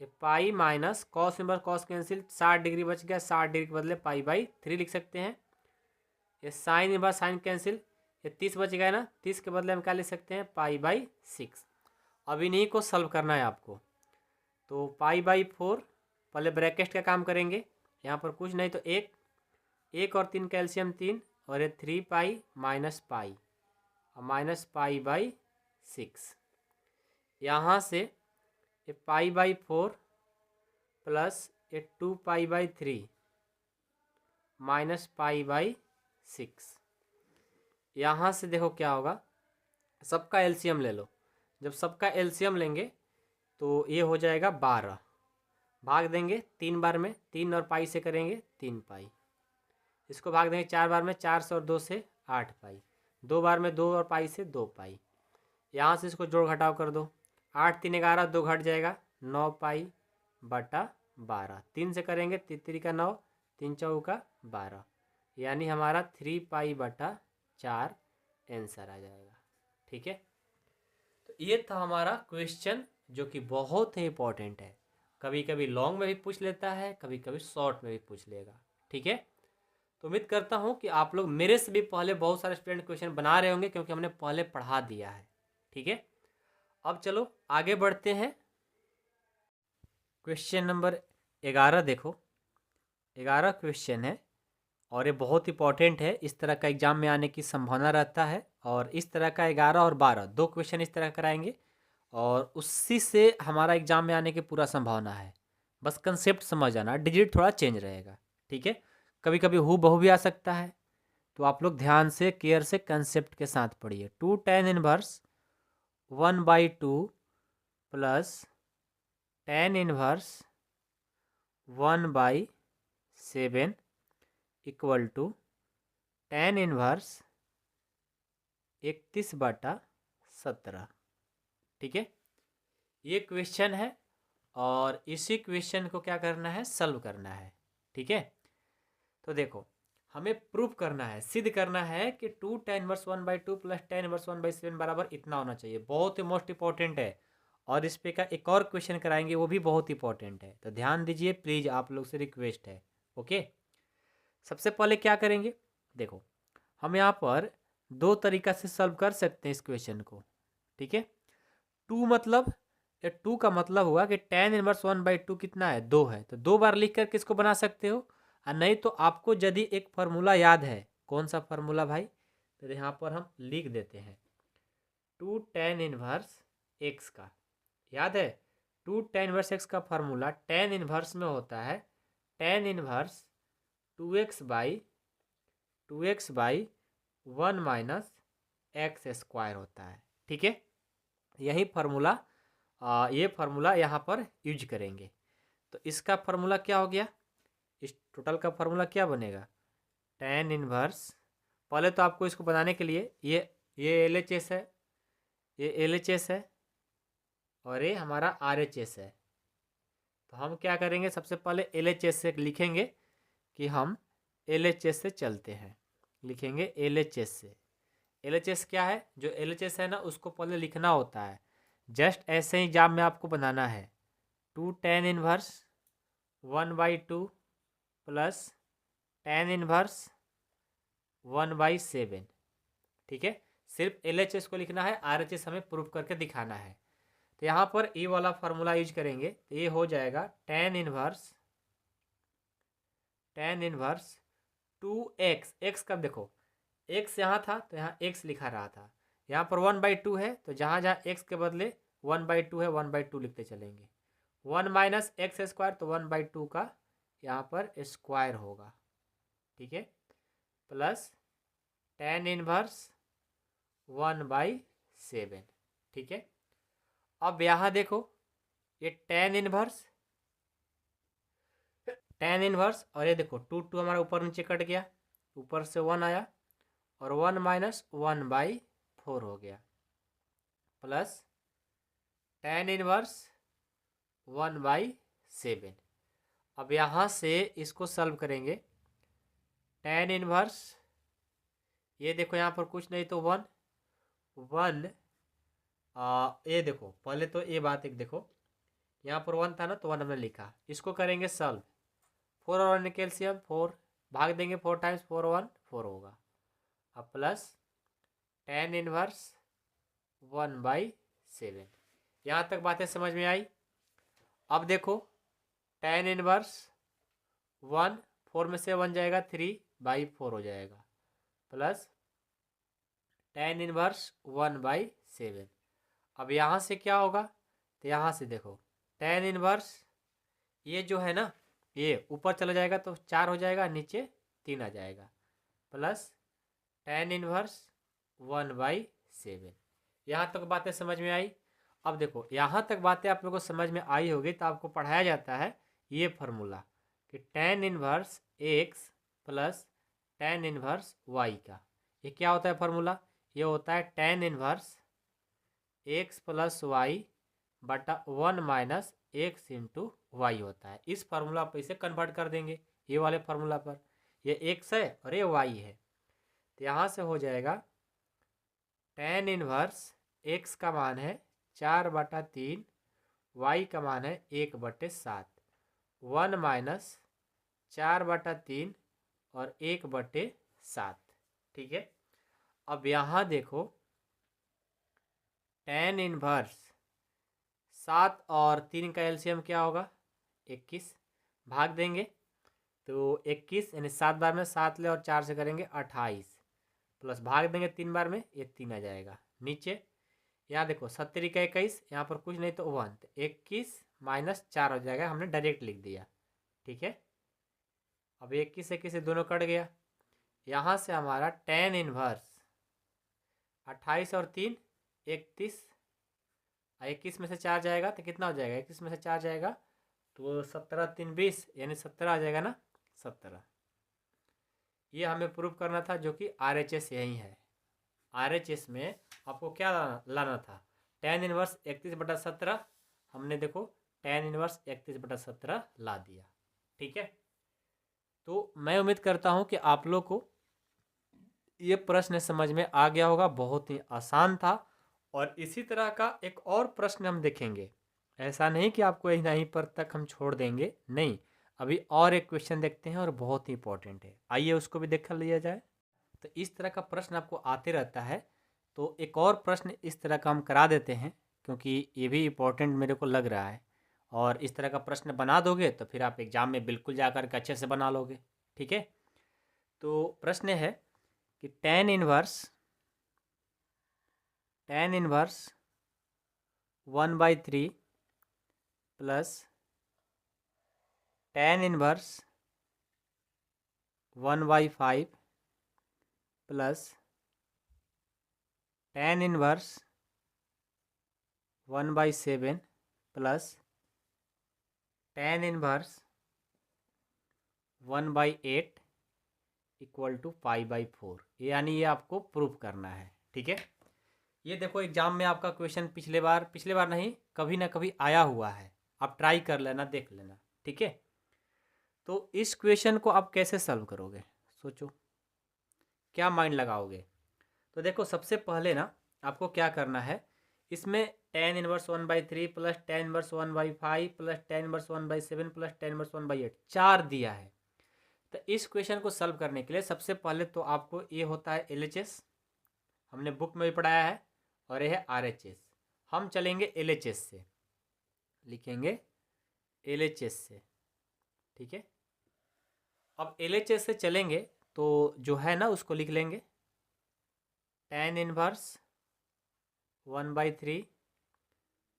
ये pi minus cos inverse cos cancel, 60 degree बच गया, 60 डिग्री के बदले पाई/3 लिख सकते हैं। ये साइन इनवर्स साइन कैंसिल, ये 30 बच गया ना, 30 के बदले हम क्या लिख सकते हैं, पाई/6। अब इन्हीं को सॉल्व करना है आपको, तो पाई/4 पहले ब्रैकेट का काम करेंगे, यहाँ पर कुछ नहीं तो एक और 3 कैल्शियम 3, और ये 3 पाई माइनस पाई और माइनस पाई/6। यहाँ से ये पाई/4 प्लस ये 2 पाई/3 माइनस पाई/6। यहाँ से देखो क्या होगा, सबका एलसीएम ले लो, जब सबका एलसीएम लेंगे तो ये हो जाएगा 12, भाग देंगे 3 बार में, 3 और पाई से करेंगे 3 पाई, इसको भाग देंगे 4 बार में, 4 से और 2 से 8 पाई, 2 बार में 2 और पाई से 2 पाई। यहाँ से इसको जोड़ घटाव कर दो, 8 3 11, 2 घट जाएगा 9 पाई/12, 3 से करेंगे 3 का 9, 3 चौका 12, यानी हमारा 3 पाई/4 आंसर आ जाएगा। ठीक है, तो ये था हमारा क्वेश्चन जो कि बहुत ही इंपॉर्टेंट है, कभी कभी लॉन्ग में भी पूछ लेता है, कभी कभी शॉर्ट में भी पूछ लेगा। ठीक है, तो उम्मीद करता हूँ कि आप लोग मेरे से भी पहले बहुत सारे स्टूडेंट क्वेश्चन बना रहे होंगे, क्योंकि हमने पहले पढ़ा दिया है। ठीक है, अब चलो आगे बढ़ते हैं। क्वेश्चन नंबर 11 देखो, 11 क्वेश्चन है और ये बहुत इंपॉर्टेंट है। इस तरह का एग्जाम में आने की संभावना रहता है और इस तरह का 11 और 12 दो क्वेश्चन इस तरह कराएंगे और उसी से हमारा एग्जाम में आने की पूरा संभावना है। बस कंसेप्ट समझ आना, डिजिट थोड़ा चेंज रहेगा, ठीक है। कभी कभी हु बहू भी आ सकता है, तो आप लोग ध्यान से केयर से कंसेप्ट के साथ पढ़िए। 2 tan inverse 1/2 plus tan inverse 1/7 equal to tan inverse 31/17, ठीक है। ये क्वेश्चन है और इसी क्वेश्चन को क्या करना है, सॉल्व करना है, ठीक है। तो देखो, हमें प्रूफ करना है, सिद्ध करना है कि 2 tan inverse 1/2 plus tan inverse 1/7 बराबर इतना होना चाहिए। बहुत ही मोस्ट इंपॉर्टेंट है और इस पे का एक और क्वेश्चन कराएंगे, वो भी बहुत इंपॉर्टेंट है, तो ध्यान दीजिए प्लीज, आप लोग से रिक्वेस्ट है। ओके, सबसे पहले क्या करेंगे, देखो हम यहाँ पर दो तरीका से सॉल्व कर सकते हैं इस क्वेश्चन को, ठीक है। टू मतलब, ये टू का मतलब हुआ कि tan इनवर्स 1/2 कितना है, 2 है, तो 2 बार लिख कर किसको बना सकते हो। और नहीं तो आपको यदि एक फार्मूला याद है, कौन सा फार्मूला भाई, तो यहाँ पर हम लिख देते हैं 2 tan इनवर्स x का, याद है 2 tan इनवर्स x का फार्मूला tan इनवर्स में होता है tan inverse 2x/1 minus x square होता है, ठीक है। यही फार्मूला, ये फार्मूला यहाँ पर यूज करेंगे। तो इसका फार्मूला क्या हो गया, इस टोटल का फार्मूला क्या बनेगा, tan इनवर्स, पहले तो आपको इसको बनाने के लिए ये LHS है, ये LHS है और ये हमारा RHS है। तो हम क्या करेंगे, सबसे पहले LHS से लिखेंगे कि हम LHS से चलते हैं, लिखेंगे LHS से। LHS क्या है, जो LHS है ना उसको पहले लिखना होता है, जस्ट ऐसे ही एग्जाम में आपको बनाना है 2 tan inverse 1/2 plus tan inverse 1/7, ठीक है। सिर्फ LHS को लिखना है, RHS हमें प्रूफ करके दिखाना है। तो यहाँ पर ये वाला फार्मूला यूज करेंगे, तो ये हो जाएगा tan इनवर्स 2x, x कब देखो x यहाँ था तो यहाँ x लिखा रहा था, यहाँ पर 1/2 है तो जहाँ जहाँ x के बदले 1/2 है 1/2 लिखते चलेंगे। 1 माइनस एक्स स्क्वायर, तो 1/2 का यहाँ पर स्क्वायर होगा, ठीक है, प्लस tan इनवर्स 1/7, ठीक है। अब यहाँ देखो, ये tan इनवर्स और ये देखो 2 हमारा ऊपर नीचे कट गया, ऊपर से 1 आया और 1 माइनस 1/4 हो गया, प्लस tan इनवर्स 1/7। अब यहाँ से इसको सॉल्व करेंगे, tan इनवर्स, ये देखो यहाँ पर कुछ नहीं तो 1 ये देखो पहले तो ये बात एक देखो, यहाँ पर 1 था ना तो 1 हमने लिखा, इसको करेंगे सॉल्व, 4 और 1 कैल्शियम 4, भाग देंगे 4 टाइम्स 4 1 4 होगा। अब प्लस tan इनवर्स 1/7, यहाँ तक बातें समझ में आई। अब देखो tan इनवर्स 1, 4 में से 1 जाएगा 3/4 हो जाएगा, प्लस tan इनवर्स 1/7। अब यहाँ से क्या होगा, तो यहाँ से देखो tan इनवर्स, ये जो है ना ये ऊपर चला जाएगा तो 4 हो जाएगा, नीचे 3 आ जाएगा, प्लस tan इनवर्स 1/7। यहाँ तक बातें समझ में आई। अब देखो यहाँ तक बातें आप लोगों को समझ में आई होगी तो आपको पढ़ाया जाता है ये फार्मूला कि tan inverse x plus tan inverse y का, ये क्या होता है फार्मूला, ये होता है tan inverse x plus y बटा 1 माइनस एक्स इंटू वाई होता है। इस फार्मूला पर इसे कन्वर्ट कर देंगे, ये वाले फार्मूला पर, ये x है और ये y है, तो यहाँ से हो जाएगा tan इनवर्स x का मान है 4/3, y का मान है 1/7, 1 माइनस 4/3 और 1/7, ठीक है। अब यहाँ देखो tan इनवर्स 7 और 3 का एलसीएम क्या होगा 21, भाग देंगे तो 21 यानी 7 बार में 7 ले और 4 से करेंगे 28 प्लस भाग देंगे 3 बार में, ये 3 आ जाएगा। नीचे यहाँ देखो 70 का 21, यहाँ पर कुछ नहीं तो 1, तो 21 माइनस 4 हो जाएगा, हमने डायरेक्ट लिख दिया। ठीक है, अब 21 से किसी दोनों कट गया। यहाँ से हमारा tan इनवर्स 28 और 3 31, 21 में से 4 जाएगा तो कितना हो जाएगा, 21 में से 4 जाएगा तो 17 3 20 यानी 17 आ जाएगा ना, 17। ये हमें प्रूव करना था, जो कि RHS यही है। RHS में आपको क्या लाना था, tan इनवर्स 31/17, हमने देखो tan इनवर्स 31/17 ला दिया। ठीक है, तो मैं उम्मीद करता हूँ कि आप लोग को ये प्रश्न समझ में आ गया होगा, बहुत ही आसान था। और इसी तरह का एक और प्रश्न हम देखेंगे, ऐसा नहीं कि आपको यहीं पर तक हम छोड़ देंगे, नहीं, अभी और एक क्वेश्चन देखते हैं और बहुत ही इंपॉर्टेंट है, आइए उसको भी देख लिया जाए। तो इस तरह का प्रश्न आपको आते रहता है, तो एक और प्रश्न इस तरह का हम करा देते हैं, क्योंकि ये भी इम्पोर्टेंट मेरे को लग रहा है। और इस तरह का प्रश्न बना दोगे तो फिर आप एग्ज़ाम में बिल्कुल जाकर के अच्छे से बना लोगे। ठीक है, तो प्रश्न है कि tan inverse 1/3 plus tan inverse 1/5 plus tan inverse 1/7 plus tan inverse 1/8 equal to π/4, यानी ये आपको प्रूफ करना है। ठीक है, ये देखो एग्जाम में आपका क्वेश्चन पिछले बार नहीं, कभी ना कभी आया हुआ है, आप ट्राई कर लेना, देख लेना। ठीक है, तो इस क्वेश्चन को आप कैसे सॉल्व करोगे, सोचो क्या माइंड लगाओगे। तो देखो सबसे पहले ना आपको क्या करना है, इसमें tan inverse 1/3 plus tan inverse 1/5 plus tan inverse 1/7 plus tan inverse 1/8 4 दिया है। तो इस क्वेश्चन को सॉल्व करने के लिए सबसे पहले तो आपको ये होता है LHS, हमने बुक में भी पढ़ाया है, और ये है RHS। हम चलेंगे LHS से, लिखेंगे LHS से। ठीक है, अब LHS से चलेंगे तो जो है ना उसको लिख लेंगे, tan inverse 1/3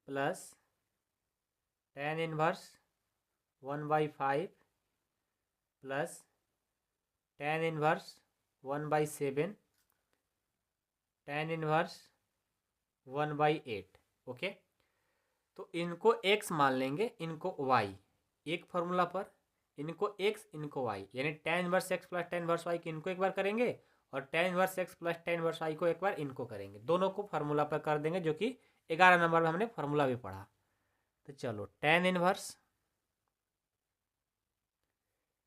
plus tan inverse 1/5 plus tan inverse 1/7 tan inverse 1/8। Okay, तो इनको x मान लेंगे, इनको y, एक फार्मूला पर इनको x इनको y, यानी tan inverse x plus tan inverse y को इनको एक बार करेंगे और tan inverse x plus tan inverse y को एक बार इनको करेंगे, दोनों को फार्मूला पर कर देंगे, जो कि 11 नंबर में हमने फार्मूला भी पढ़ा। तो चलो tan इनवर्स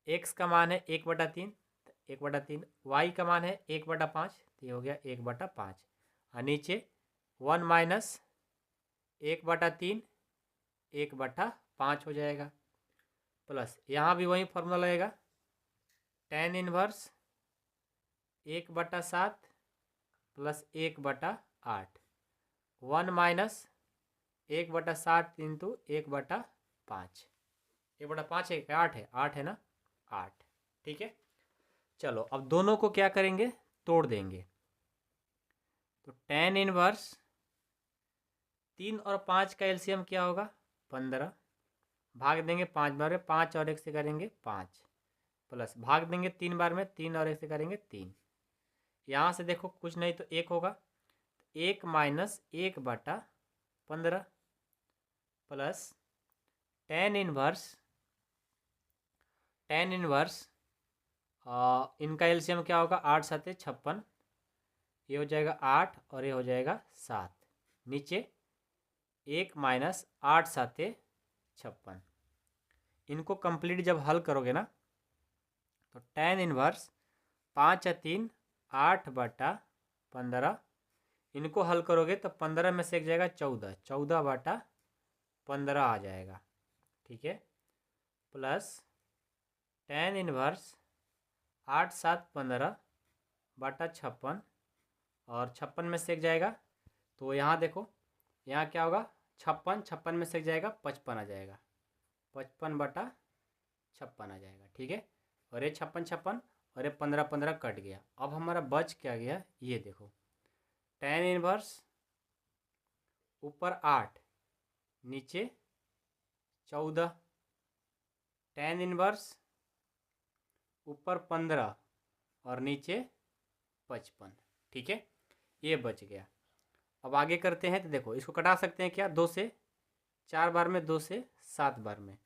x का मान है 1/3, 1/3, y का मान है 1/5, तो ये हो गया 1/5, और नीचे 1 माइनस 1/3 1/5 हो जाएगा, प्लस यहाँ भी वही फार्मूला लगेगा, tan inverse 1/7 plus 1/8, 1 minus 1/7 into 1/5, 1/5 है, 8 है ना, 8। ठीक है, चलो अब दोनों को क्या करेंगे, तोड़ देंगे। तो tan इनवर्स 3 और 5 का एलसीएम क्या होगा, 15, भाग देंगे 5 बार में, 5 और 1 से करेंगे 5, प्लस भाग देंगे 3 बार में, 3 और 1 से करेंगे 3। यहाँ से देखो कुछ नहीं तो 1 होगा, 1 माइनस 1/15 प्लस tan इनवर्स इनका एलसीएम क्या होगा, 8 7 56, ये हो जाएगा 8 और ये हो जाएगा 7, नीचे 1 माइनस 8 7 56। इनको कंप्लीट जब हल करोगे ना तो tan इनवर्स 5 3 8/15, इनको हल करोगे तो 15 में से एक जाएगा 14, 14/15 आ जाएगा। ठीक है, प्लस tan इनवर्स 8 7 15/56, और 56 में से एक जाएगा, तो यहाँ देखो यहाँ क्या होगा, 56 में से एक जाएगा 55 आ जाएगा, 55/56 आ जाएगा। ठीक है, और ये 56 और ये 15 कट गया। अब हमारा बच क्या गया, ये देखो, tan इनवर्स ऊपर 8 नीचे 14, tan इनवर्स ऊपर 15 और नीचे 55। ठीक है, ये बच गया। अब आगे करते हैं तो देखो, इसको कटा सकते हैं क्या, 2 से 4 बार में, 2 से 7 बार में,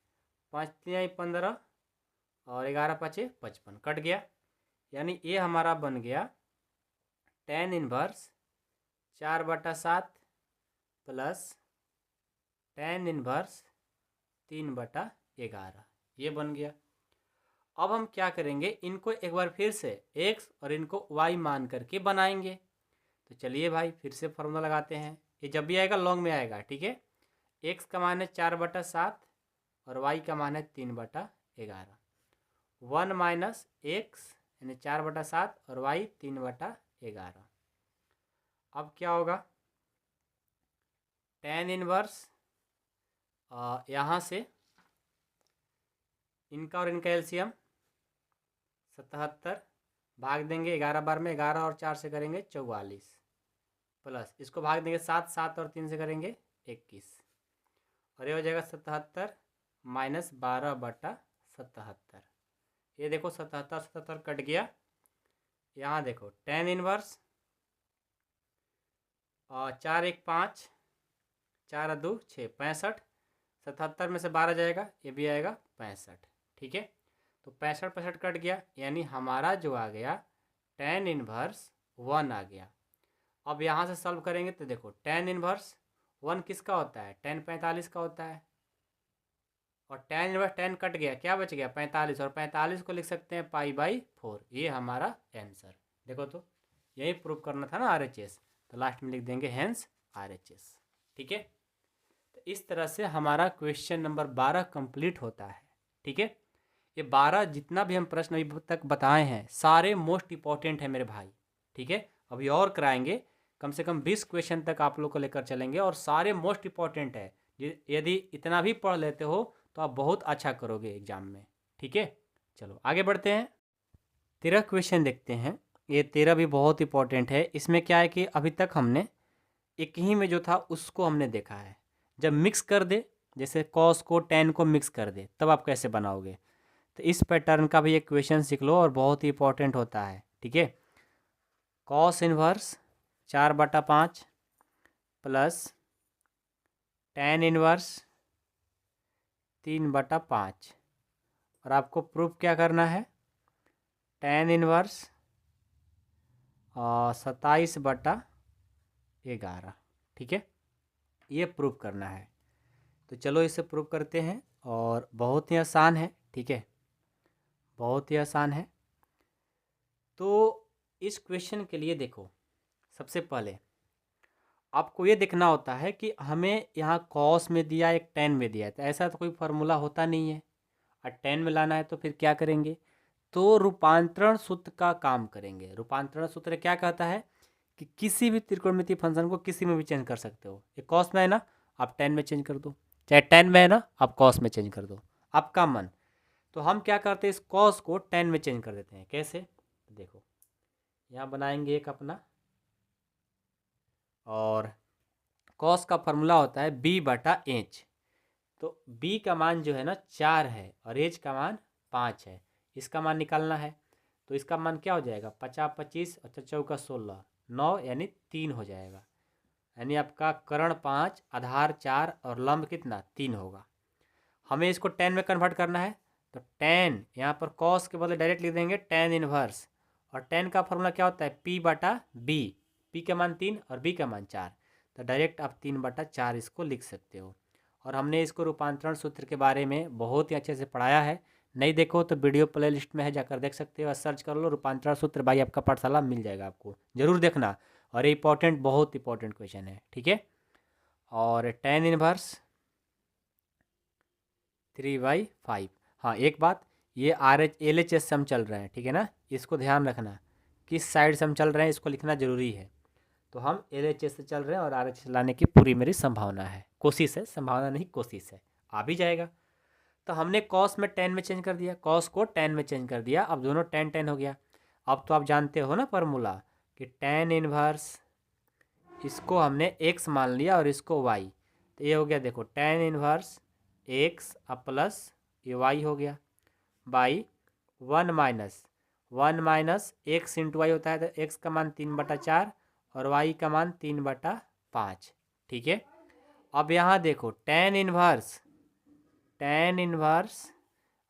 5 3 15 और 11 5 55 कट गया। यानी ये हमारा बन गया tan inverse 4/7 plus tan inverse 3/11, ये बन गया। अब हम क्या करेंगे, इनको एक बार फिर से x और इनको y मान करके बनाएंगे। तो चलिए भाई फिर से फॉर्मूला लगाते हैं। ये जब भी आएगा लॉन्ग में आएगा, ठीक है। x का मान है 4/7 और y का मान है 3/11। 1 माइनस x यानी 4/7 और y 3/11। अब क्या होगा, tan इनवर्स यहाँ से इनका और इनका एलसीएम 77 भाग देंगे 11 बार में, 11 और 4 से करेंगे 44 प्लस इसको भाग देंगे 7 7 और 3 से करेंगे 21 और ये हो जाएगा 77 माइनस 12/77। ये देखो 77 77 कट गया। यहाँ देखो tan इनवर्स 4 1 5 4 2 6 65, 77 में से 12 जाएगा, ये भी आएगा 65। ठीक है, तो 65 65 कट गया, यानी हमारा जो आ गया tan इनवर्स 1 आ गया। अब यहाँ से सॉल्व करेंगे तो देखो tan इनवर्स 1 किसका होता है, tan 45 का होता है और tan इनवर्स 10 कट गया, क्या बच गया 45 और 45 को लिख सकते हैं π/4। ये हमारा आंसर। देखो तो यही प्रूव करना था ना RHS, तो लास्ट में लिख देंगे हेंस RHS। ठीक है, तो इस तरह से हमारा क्वेश्चन नंबर 12 कंप्लीट होता है। ठीक है, ये 12 जितना भी हम प्रश्न अभी तक बताए हैं सारे मोस्ट इंपॉर्टेंट है मेरे भाई। ठीक है, अभी और कराएंगे, कम से कम 20 क्वेश्चन तक आप लोग को लेकर चलेंगे और सारे मोस्ट इंपॉर्टेंट है। यदि इतना भी पढ़ लेते हो तो आप बहुत अच्छा करोगे एग्जाम में। ठीक है, चलो आगे बढ़ते हैं। 13 क्वेश्चन देखते हैं। ये 13 भी बहुत इंपॉर्टेंट है। इसमें क्या है कि अभी तक हमने एक ही में जो था उसको हमने देखा है। जब मिक्स कर दे, जैसे कॉस को tan को मिक्स कर दे, तब आप कैसे बनाओगे, तो इस पैटर्न का भी एक क्वेश्चन सीख लो और बहुत ही इंपॉर्टेंट होता है। ठीक है, cos inverse 4/5 plus tan inverse 3/5 और आपको प्रूफ क्या करना है, tan इनवर्स 27/11। ठीक है, ये प्रूफ करना है। तो चलो इसे प्रूफ करते हैं और बहुत ही आसान है। ठीक है, बहुत ही आसान है। तो इस क्वेश्चन के लिए देखो, सबसे पहले आपको ये देखना होता है कि हमें यहाँ कॉस में दिया एक tan में दिया है, तो ऐसा तो कोई फार्मूला होता नहीं है। और tan में लाना है तो फिर क्या करेंगे, तो रूपांतरण सूत्र का काम करेंगे। रूपांतरण सूत्र क्या कहता है कि किसी भी त्रिकोणमितीय फंक्शन को किसी में भी चेंज कर सकते हो। ये कॉस में है ना, आप tan में चेंज कर दो, चाहे tan में है ना, आप कॉस में चेंज कर दो, आपका मन। तो हम क्या करते हैं, इस कॉस को tan में चेंज कर देते हैं। कैसे, देखो यहाँ बनाएंगे एक अपना, और कॉस का फॉर्मूला होता है b/h। तो b का मान जो है ना 4 है और h का मान 5 है, इसका मान निकालना है। तो इसका मान क्या हो जाएगा, 50 25 और 4 16 9 यानी 3 हो जाएगा। यानी आपका कर्ण 5 आधार 4 और लंब कितना 3 होगा। हमें इसको tan में कन्वर्ट करना है, तो tan यहाँ पर cos के बदले डायरेक्ट लिख देंगे tan इनवर्स, और tan का फॉर्मूला क्या होता है p/b। p का मान 3 और b का मान 4, तो डायरेक्ट आप 3/4 इसको लिख सकते हो। और हमने इसको रूपांतरण सूत्र के बारे में बहुत ही अच्छे से पढ़ाया है। नहीं देखो तो वीडियो प्ले लिस्ट में है, जाकर देख सकते हो, सर्च कर लो रूपांतरण सूत्र भाई, आपका पाठशाला मिल जाएगा, आपको जरूर देखना। और ये इंपॉर्टेंट, बहुत इंपॉर्टेंट क्वेश्चन है। ठीक है, और tan इनवर्स 3/5। हाँ एक बात, ये LHS से हम चल रहे हैं, ठीक है ना, इसको ध्यान रखना, किस साइड से हम चल रहे हैं इसको लिखना जरूरी है। तो हम LHS से चल रहे हैं और RHS लाने की पूरी मेरी संभावना है, कोशिश है, संभावना नहीं कोशिश है, आ भी जाएगा। तो हमने कॉस में टेन में चेंज कर दिया, कॉस को टेन में चेंज कर दिया, अब दोनों टेन टेन हो गया। अब तो आप जानते हो ना फार्मूला कि टेन इनवर्स, इसको हमने एक्स मान लिया और इसको वाई, तो ये हो गया देखो टेन इनवर्स एक्स अब प्लस ये वाई हो गया by one minus x into y होता है, तो एक्स का मान 3/4 और वाई का मान 3/5। ठीक है, अब यहाँ देखो टेन इनवर्स,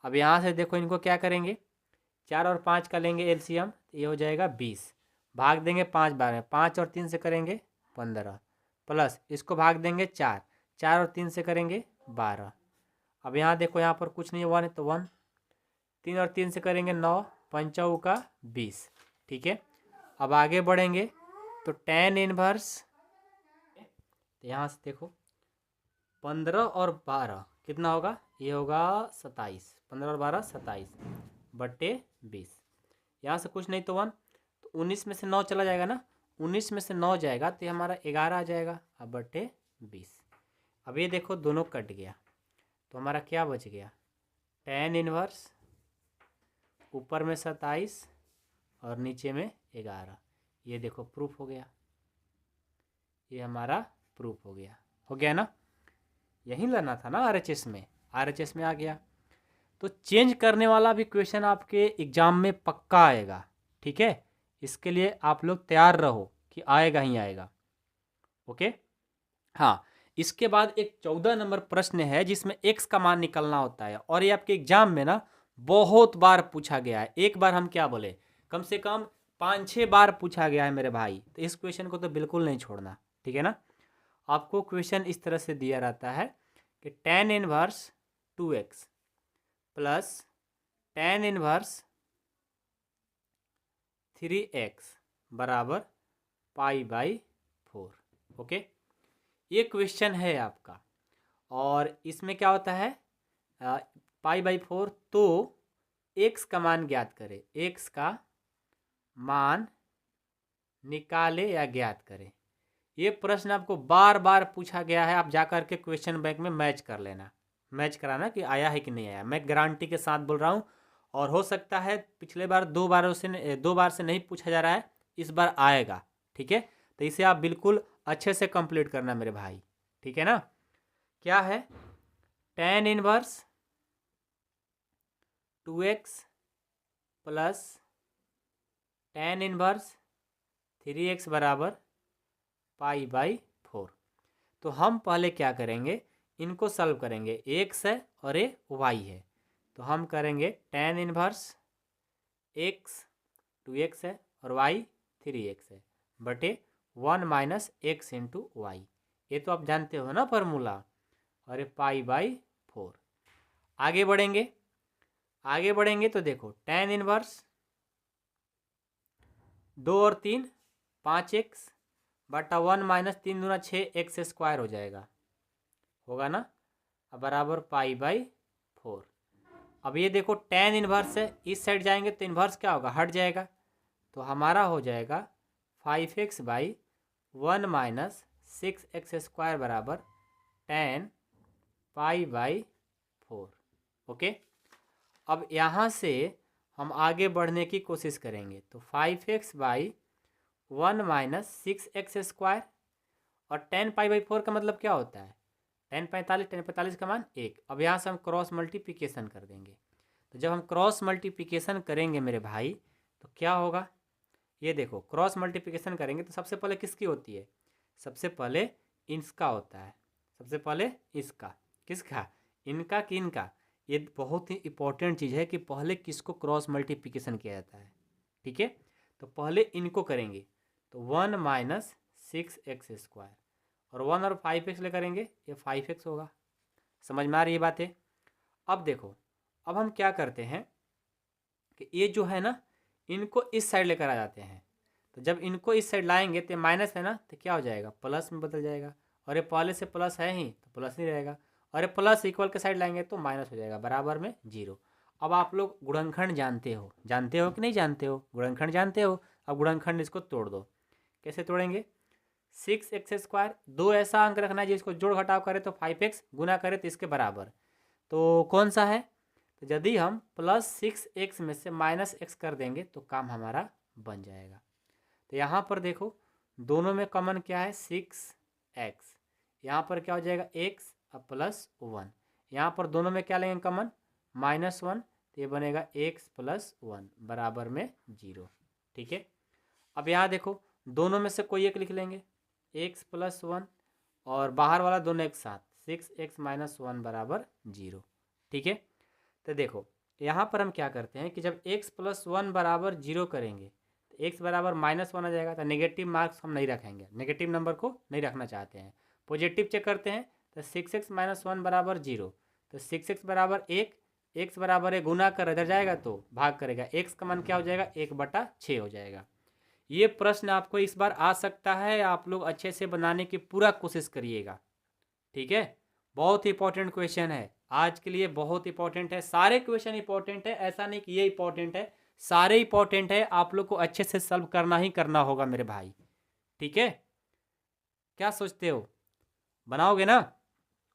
अब यहाँ से देखो इनको क्या करेंगे, 4 और 5 का लेंगे एलसीएम, ये हो जाएगा 20, भाग देंगे 5 बार में, 5 और 3 से करेंगे 15, प्लस इसको भाग देंगे 4 और 3 से करेंगे 12। अब यहाँ देखो यहाँ पर कुछ नहीं है, 1 है तो 1, 3 और 3 से करेंगे 9, 5 का 20। ठीक है, अब आगे बढ़ेंगे तो टेन इनवर्स, तो यहाँ से देखो 15 और 12 कितना होगा, ये होगा 27, 15 और 12 27/20। यहाँ से कुछ नहीं तो 1, तो 19 में से 9 चला जाएगा ना, 19 में से 9 जाएगा तो ये हमारा 11 आ जाएगा, अब /20। अब ये देखो दोनों कट गया, तो हमारा क्या बच गया, टेन इनवर्स ऊपर में 27 और नीचे में 11। ये देखो प्रूफ हो गया, ये हमारा प्रूफ हो गया ना। यहीं लाना था ना आरएचएस में, आरएचएस में आ गया। तो चेंज करने वाला भी क्वेश्चन आपके एग्जाम में पक्का आएगा। ठीक है, इसके लिए आप लोग तैयार रहो कि आएगा ही आएगा। ओके, हाँ, इसके बाद एक 14 नंबर प्रश्न है जिसमें x का मान निकलना होता है, और ये आपके एग्जाम में ना बहुत बार पूछा गया है। एक बार हम क्या बोले, कम से कम 5-6 बार पूछा गया है मेरे भाई, तो इस क्वेश्चन को तो बिल्कुल नहीं छोड़ना। ठीक है ना, आपको क्वेश्चन इस तरह से दिया रहता है कि tan inverse 2x plus tan inverse 3x बराबर π/4। ओके, ये क्वेश्चन है आपका, और इसमें क्या होता है π/4, तो x का मान ज्ञात करें, x का मान निकाले या ज्ञात करें। ये प्रश्न आपको बार बार पूछा गया है, आप जाकर के क्वेश्चन बैंक में मैच कर लेना, मैच कराना कि आया है कि नहीं आया। मैं गारंटी के साथ बोल रहा हूँ, और हो सकता है पिछले बार 2 बार से नहीं पूछा जा रहा है, इस बार आएगा। ठीक है, तो इसे आप बिल्कुल अच्छे से कंप्लीट करना मेरे भाई। ठीक है ना, क्या है, tan inverse 2x plus tan inverse 3x बराबर π/4। तो हम पहले क्या करेंगे, इनको सॉल्व करेंगे, x है और ये y है, तो हम करेंगे टेन इनवर्स x 2x है और y 3x है बटे 1 माइनस x इंटू वाई। ये तो आप जानते हो ना फार्मूला, और ये π/4। आगे बढ़ेंगे तो देखो टेन इनवर्स 2 और 3 5x बटा 1 माइनस 3 दूना 6x² हो जाएगा, होगा ना, अब बराबर π/4। अब ये देखो टेन इनवर्स है, इस साइड जाएंगे तो इनवर्स क्या होगा, हट जाएगा, तो हमारा हो जाएगा 5x/1 माइनस 6x² बराबर 10 π/4। ओके, अब यहाँ से हम आगे बढ़ने की कोशिश करेंगे, तो 5x/1 माइनस 6x² और 10 π/4 का मतलब क्या होता है, 10 45 का मान 1। अब यहाँ से हम क्रॉस मल्टीप्लिकेशन कर देंगे, तो जब हम क्रॉस मल्टीप्लिकेशन करेंगे मेरे भाई तो क्या होगा, ये देखो क्रॉस मल्टीप्लिकेशन करेंगे तो सबसे पहले किसकी होती है, सबसे पहले इसका होता है, सबसे पहले इसका, किसका, इनका कि इनका। ये बहुत ही इंपॉर्टेंट चीज़ है कि पहले किसको क्रॉस मल्टीप्लिकेशन किया जाता है। ठीक है, तो पहले इनको करेंगे, तो 1 माइनस 6x² और 1 और 5x ले करेंगे, ये 5x होगा। समझ में आ रही है बातें। अब देखो, अब हम क्या करते हैं कि ये जो है ना, इनको इस साइड लेकर आ जाते हैं, तो जब इनको इस साइड लाएंगे तो माइनस है ना, तो क्या हो जाएगा, प्लस में बदल जाएगा, और ये पहले से प्लस है ही तो प्लस नहीं रहेगा, और ये प्लस इक्वल के साइड लाएंगे तो माइनस हो जाएगा, बराबर में 0। अब आप लोग गुणनखंड जानते हो कि नहीं जानते हो, गुणनखंड जानते हो। अब गुणनखंड इसको तोड़ दो, कैसे तोड़ेंगे, 6x², 2 ऐसा अंक रखना है जिसको जोड़ घटाव करे तो 5x, गुना करे तो इसके बराबर, तो कौन सा है? तो यदि हम +6x में से -x कर देंगे तो काम हमारा बन जाएगा। तो यहाँ पर देखो दोनों में कॉमन क्या है? 6x। यहाँ पर क्या हो जाएगा? x और +1। यहाँ पर दोनों में क्या लेंगे कॉमन? -1। तो ये बनेगा x + 1 बराबर में 0। ठीक है। अब यहाँ देखो दोनों में से कोई एक लिख लेंगे, x + 1 और बाहर वाला दोनों एक साथ 6x - 1 बराबर 0। ठीक है। तो देखो यहाँ पर हम क्या करते हैं कि जब x + 1 बराबर 0 करेंगे तो x बराबर -1 आ जाएगा। तो नेगेटिव मार्क्स हम नहीं रखेंगे, नेगेटिव नंबर को नहीं रखना चाहते हैं। पॉजिटिव चेक करते हैं तो 6x - 1 बराबर 0। तो 6x बराबर 1, x बराबर 1 गुना कर इधर जाएगा तो भाग करेगा, x का मान क्या हो जाएगा? 1/6 हो जाएगा। ये प्रश्न आपको इस बार आ सकता है, आप लोग अच्छे से बनाने की पूरा कोशिश करिएगा। ठीक है। बहुत ही इंपॉर्टेंट क्वेश्चन है, आज के लिए बहुत इंपॉर्टेंट है। सारे क्वेश्चन इंपॉर्टेंट है, ऐसा नहीं कि ये इंपॉर्टेंट है, सारे इंपॉर्टेंट है। आप लोग को अच्छे से सॉल्व करना ही करना होगा मेरे भाई। ठीक है। क्या सोचते हो? बनाओगे ना?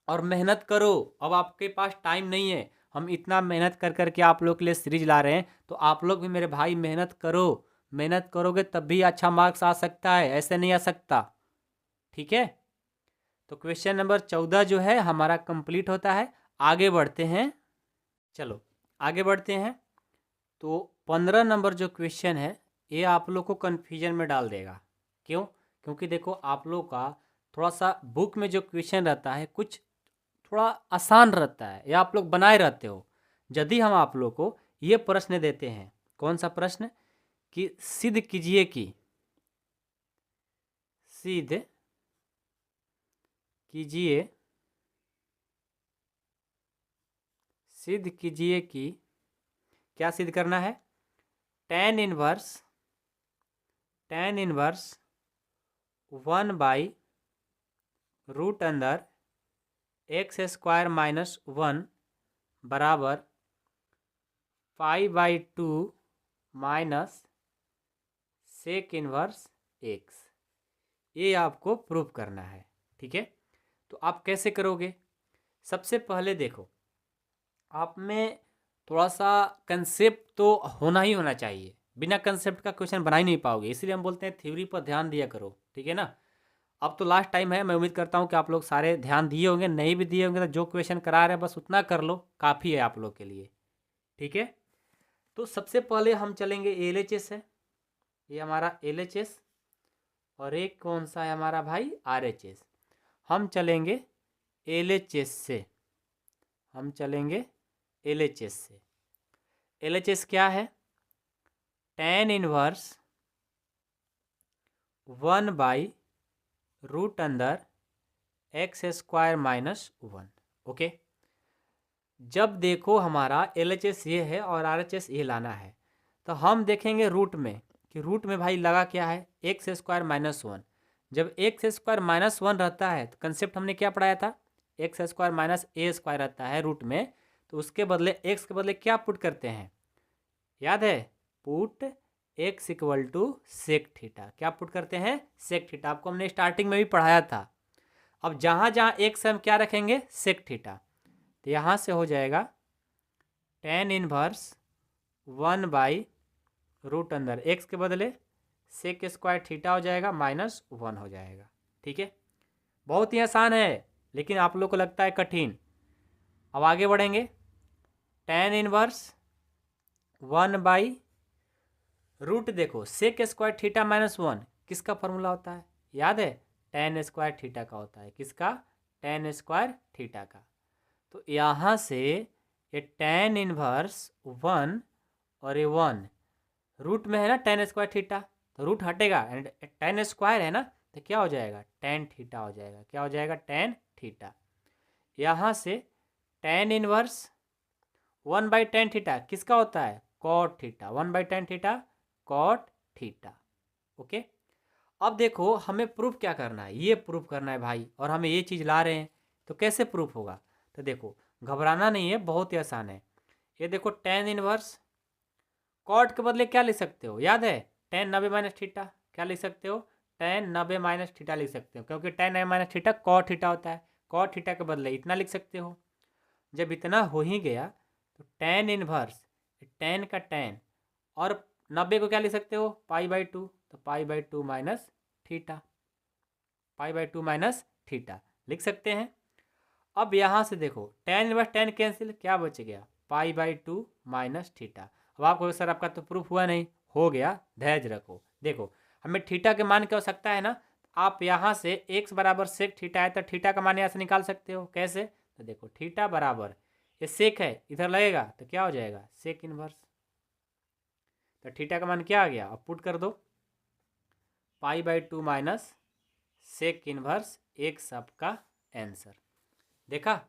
और मेहनत करो। अब आपके पास टाइम नहीं है, हम इतना मेहनत कर करके आप लोग के लिए सीरीज ला रहे हैं, तो आप लोग भी मेरे भाई मेहनत करो। मेहनत करोगे तब भी अच्छा मार्क्स आ सकता है, ऐसे नहीं आ सकता। ठीक है। तो क्वेश्चन नंबर 14 जो है हमारा कंप्लीट होता है। आगे बढ़ते हैं, चलो आगे बढ़ते हैं। तो 15 नंबर जो क्वेश्चन है ये आप लोग को कन्फ्यूजन में डाल देगा। क्यों? क्योंकि देखो आप लोग का थोड़ा सा बुक में जो क्वेश्चन रहता है कुछ थोड़ा आसान रहता है, या आप लोग बनाए रहते हो। यदि हम आप लोग को ये प्रश्न देते हैं, कौन सा प्रश्न? कि सिद्ध कीजिए कि सिद्ध कीजिए सिद्ध कीजिए कि क्या सिद्ध करना है? tan इनवर्स 1/√x² - 1 बराबर 5/2 माइनस सेक इनवर्स x। ये आपको प्रूव करना है। ठीक है। तो आप कैसे करोगे? सबसे पहले देखो आप में थोड़ा सा कंसेप्ट तो होना ही होना चाहिए, बिना कंसेप्ट का क्वेश्चन बना ही नहीं पाओगे। इसलिए हम बोलते हैं थ्योरी पर ध्यान दिया करो। ठीक है ना? अब तो लास्ट टाइम है, मैं उम्मीद करता हूँ कि आप लोग सारे ध्यान दिए होंगे, नहीं भी दिए होंगे तो जो क्वेश्चन करा रहे हैं बस उतना कर लो, काफ़ी है आप लोग के लिए। ठीक है। तो सबसे पहले हम चलेंगे LHS है, ये हमारा LHS, और एक कौन सा है हमारा भाई? RHS। हम चलेंगे LHS से, हम चलेंगे LHS से। LHS क्या है? tan inverse 1/√x² - 1। ओके। जब देखो हमारा LHS ये है और RHS ये लाना है, तो हम देखेंगे रूट में कि रूट में भाई लगा क्या है? x² - 1। जब x² - 1 रहता है तो कंसेप्ट हमने क्या पढ़ाया था? x² - a² रहता है रूट में, तो उसके बदले x के बदले क्या पुट करते हैं? याद है? Put x = sec theta. क्या पुट करते हैं? Sec theta. आपको हमने स्टार्टिंग में भी पढ़ाया था। अब जहाँ जहाँ x हम क्या रखेंगे? Sec theta. तो यहाँ से हो जाएगा tan इनवर्स 1/√x के बदले सेक² थीटा हो जाएगा -1 हो जाएगा। ठीक है। बहुत ही आसान है, लेकिन आप लोग को लगता है कठिन। अब आगे बढ़ेंगे। tan इनवर्स 1/, देखो सेक² थीटा -1 किसका फॉर्मूला होता है? याद है? tan² थीटा का होता है। किसका? tan² थीटा का। तो यहाँ से ये tan इनवर्स 1 और ये 1 रूट में है ना tan² थीटा, तो रूट हटेगा, tan² है ना, तो क्या हो जाएगा? tan थीटा हो जाएगा। क्या हो जाएगा? tan theta. यहाँ से tan इनवर्स 1/tan थीटा किसका होता है? cot theta. 1/tan theta cot theta. Okay. अब देखो हमें प्रूफ क्या करना है? ये प्रूफ करना है भाई, और हमें ये चीज़ ला रहे हैं, तो कैसे प्रूफ होगा? तो देखो घबराना नहीं है, बहुत ही आसान है। ये देखो tan इनवर्स कॉट के बदले क्या लिख सकते हो? याद है? tan 90 - theta. क्या लिख सकते हो? tan 90 - थीटा लिख सकते हो, क्योंकि tan 90 - थीटा cot थीटा होता है। cot थीटा के बदले इतना लिख सकते हो। जब इतना हो ही गया तो tan इनवर्स tan का tan और 90 को क्या लिख सकते हो π/2, तो π/2 माइनस थीटा, π/2 माइनस थीटा लिख सकते हैं। अब यहाँ से देखो tan इनवर्स tan कैंसिल, क्या बच गया π/2 माइनस थीटा। अब आपको सर आपका तो प्रूफ हुआ नहीं, हो गया, धैर्य रखो। देखो हमें थीटा के मान की आवश्यकता है ना, आप यहाँ से x बराबर सेक थीटा है तो थीटा का मान यहाँ से निकाल सकते हो। कैसे, तो देखो थीटा बराबर ये सेक है इधर लगेगा तो क्या हो जाएगा सेक इनवर्स, तो थीटा का मान क्या आ गया, अब पुट कर दो π/2 माइनस सेक इनवर्स x आपका आंसर। देखा,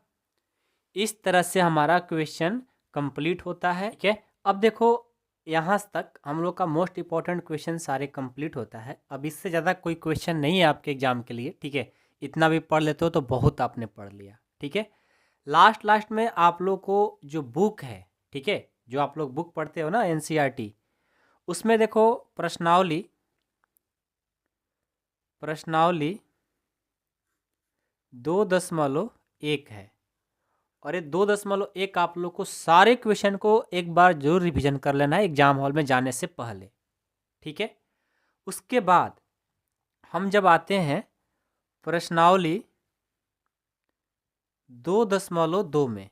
इस तरह से हमारा क्वेश्चन कंप्लीट होता है। ठीक है, अब देखो यहाँ तक हम लोग का मोस्ट इंपॉर्टेंट क्वेश्चन सारे कंप्लीट होता है। अब इससे ज़्यादा कोई क्वेश्चन नहीं है आपके एग्जाम के लिए। ठीक है, इतना भी पढ़ लेते हो तो बहुत आपने पढ़ लिया। ठीक है, लास्ट में आप लोग को जो बुक है, ठीक है, जो आप लोग बुक पढ़ते हो ना NCERT, उसमें देखो प्रश्नावली 2.1 है और ये 2.1 आप लोग को सारे क्वेश्चन को एक बार जरूर रिवीजन कर लेना है एग्जाम हॉल में जाने से पहले। ठीक है, उसके बाद हम जब आते हैं प्रश्नावली 2.2 में,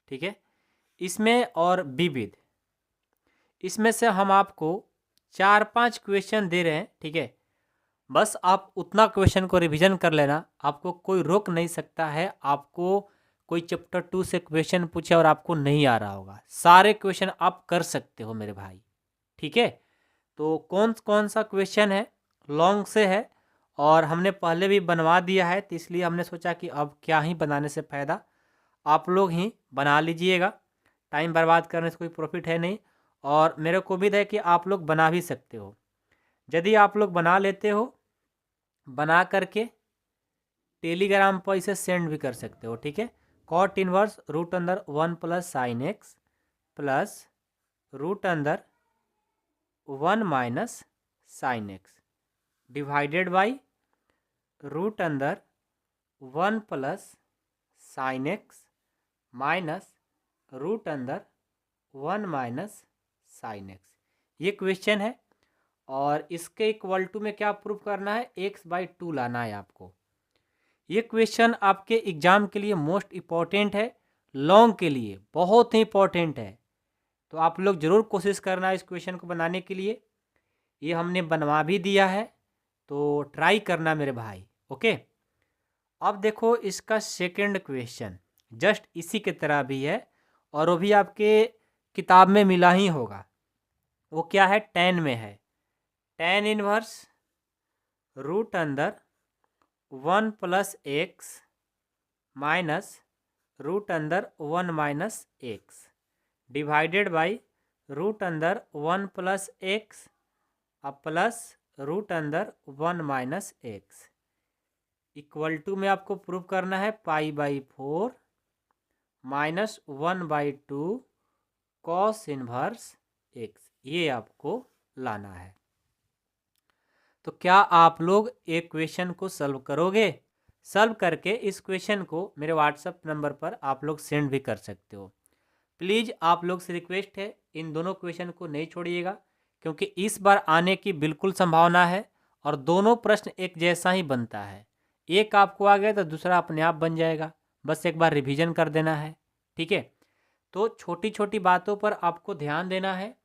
ठीक है, इसमें और विविध, इसमें से हम आपको 4-5 क्वेश्चन दे रहे हैं। ठीक है, बस आप उतना क्वेश्चन को रिवीजन कर लेना, आपको कोई रोक नहीं सकता है। आपको कोई चैप्टर 2 से क्वेश्चन पूछे और आपको नहीं आ रहा होगा, सारे क्वेश्चन आप कर सकते हो मेरे भाई। ठीक है, तो कौन कौन सा क्वेश्चन है, लॉन्ग से है और हमने पहले भी बनवा दिया है, तो इसलिए हमने सोचा कि अब क्या ही बनाने से फ़ायदा, आप लोग ही बना लीजिएगा, टाइम बर्बाद करने से कोई प्रॉफिट है नहीं। और मेरे को उम्मीद है कि आप लोग बना भी सकते हो। यदि आप लोग बना लेते हो, बना करके टेलीग्राम पर इसे सेंड भी कर सकते हो। ठीक है, cot inverse √1 plus sine x plus √1 minus sine x divided by √1 plus sine x minus √1 minus sine x, ये क्वेश्चन है। और इसके इक्वल टू में क्या प्रूफ करना है, x/2 लाना है आपको। ये क्वेश्चन आपके एग्जाम के लिए मोस्ट इम्पॉर्टेंट है, लॉन्ग के लिए बहुत ही इम्पॉर्टेंट है, तो आप लोग ज़रूर कोशिश करना इस क्वेश्चन को बनाने के लिए। ये हमने बनवा भी दिया है, तो ट्राई करना मेरे भाई। ओके, अब देखो इसका सेकंड क्वेश्चन जस्ट इसी के तरह भी है और वो भी आपके किताब में मिला ही होगा। वो क्या है, 10 में है, tan inverse √1 plus x minus √1 minus x divided by √1 plus x plus √1 minus x equal to में आपको प्रूव करना है π/4 माइनस 1/2 कॉस इनवर्स एक्स, ये आपको लाना है। तो क्या आप लोग एक क्वेश्चन को सॉल्व करोगे? सॉल्व करके इस क्वेश्चन को मेरे व्हाट्सएप नंबर पर आप लोग सेंड भी कर सकते हो। प्लीज़ आप लोग से रिक्वेस्ट है, इन दोनों क्वेश्चन को नहीं छोड़िएगा, क्योंकि इस बार आने की बिल्कुल संभावना है और दोनों प्रश्न एक जैसा ही बनता है। एक आपको आ गया तो दूसरा अपने आप बन जाएगा, बस एक बार रिवीजन कर देना है। ठीक है, तो छोटी छोटी बातों पर आपको ध्यान देना है।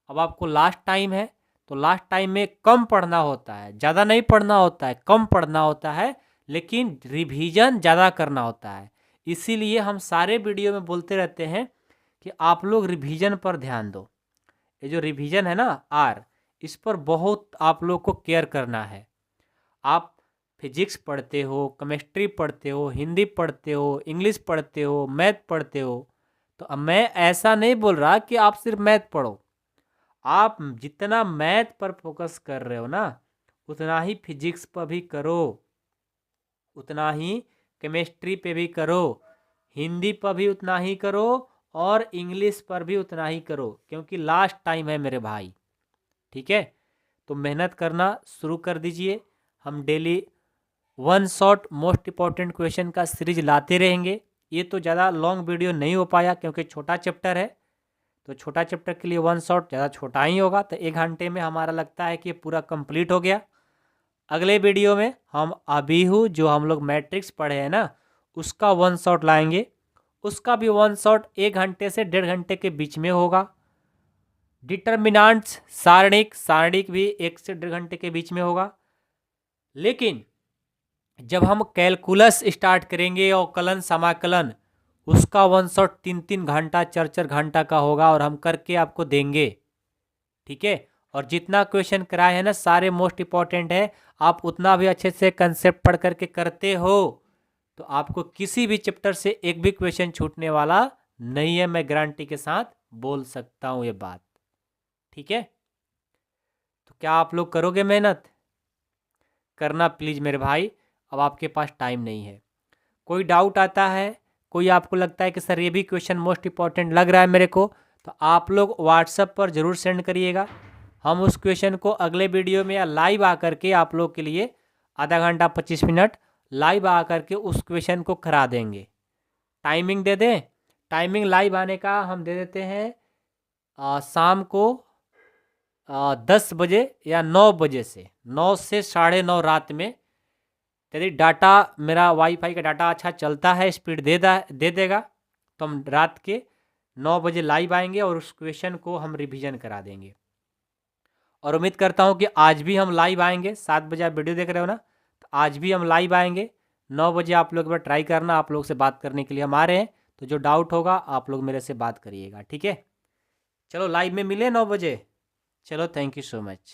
अब आपको लास्ट टाइम है, तो लास्ट टाइम में कम पढ़ना होता है, ज़्यादा नहीं पढ़ना होता है, कम पढ़ना होता है, लेकिन रिवीजन ज़्यादा करना होता है। इसीलिए हम सारे वीडियो में बोलते रहते हैं कि आप लोग रिवीजन पर ध्यान दो। ये जो रिवीजन है ना आर, इस पर बहुत आप लोग को केयर करना है। आप फिजिक्स पढ़ते हो, केमिस्ट्री पढ़ते हो, हिंदी पढ़ते हो, इंग्लिश पढ़ते हो, मैथ पढ़ते हो, तो अब मैं ऐसा नहीं बोल रहा कि आप सिर्फ मैथ पढ़ो। आप जितना मैथ पर फोकस कर रहे हो ना, उतना ही फिजिक्स पर भी करो, उतना ही केमिस्ट्री पे भी करो, हिंदी पर भी उतना ही करो और इंग्लिश पर भी उतना ही करो, क्योंकि लास्ट टाइम है मेरे भाई। ठीक है, तो मेहनत करना शुरू कर दीजिए। हम daily 1 shot most important question का सीरीज लाते रहेंगे। ये तो ज़्यादा लॉन्ग वीडियो नहीं हो पाया क्योंकि छोटा चैप्टर है, तो छोटा चैप्टर के लिए वन शॉट ज़्यादा छोटा ही होगा। तो 1 घंटे में हमारा लगता है कि ये पूरा कंप्लीट हो गया। अगले वीडियो में हम अबीहू जो हम लोग मैट्रिक्स पढ़े हैं ना, उसका वन शॉट लाएंगे। उसका भी वन शॉट 1 घंटे से 1.5 घंटे के बीच में होगा। डिटर्मिनांट्स सारणिक भी 1 से 1.5 घंटे के बीच में होगा। लेकिन जब हम कैलकुलस स्टार्ट करेंगे और कलन समाकलन, उसका वन शॉट 3-3 घंटा 4-4 घंटा का होगा और हम करके आपको देंगे। ठीक है, और जितना क्वेश्चन कराए हैं ना सारे मोस्ट इंपॉर्टेंट है। आप उतना भी अच्छे से कंसेप्ट पढ़ करके करते हो तो आपको किसी भी चैप्टर से एक भी क्वेश्चन छूटने वाला नहीं है, मैं गारंटी के साथ बोल सकता हूँ ये बात। ठीक है, तो क्या आप लोग करोगे मेहनत? करना प्लीज़ मेरे भाई, अब आपके पास टाइम नहीं है। कोई डाउट आता है, कोई आपको लगता है कि सर ये भी क्वेश्चन मोस्ट इंपॉर्टेंट लग रहा है मेरे को, तो आप लोग व्हाट्सएप पर ज़रूर सेंड करिएगा। हम उस क्वेश्चन को अगले वीडियो में या लाइव आकर के आप लोग के लिए आधा घंटा 25 मिनट लाइव आकर के उस क्वेश्चन को करा देंगे। टाइमिंग दे दें, टाइमिंग लाइव आने का हम दे देते हैं शाम को 10 बजे या 9 बजे से 9 से 9:30 रात में। यदि डाटा मेरा वाईफाई का डाटा अच्छा चलता है, स्पीड दे देगा, तो हम रात के 9 बजे लाइव आएंगे और उस क्वेश्चन को हम रिवीजन करा देंगे। और उम्मीद करता हूँ कि आज भी हम लाइव आएंगे। 7 बजे आप वीडियो देख रहे हो ना, तो आज भी हम लाइव आएंगे 9 बजे। आप लोग एक बार ट्राई करना, आप लोग से बात करने के लिए हम आ रहे हैं। तो जो डाउट होगा आप लोग मेरे से बात करिएगा। ठीक है, चलो लाइव में मिले 9 बजे। चलो, थैंक यू सो मच।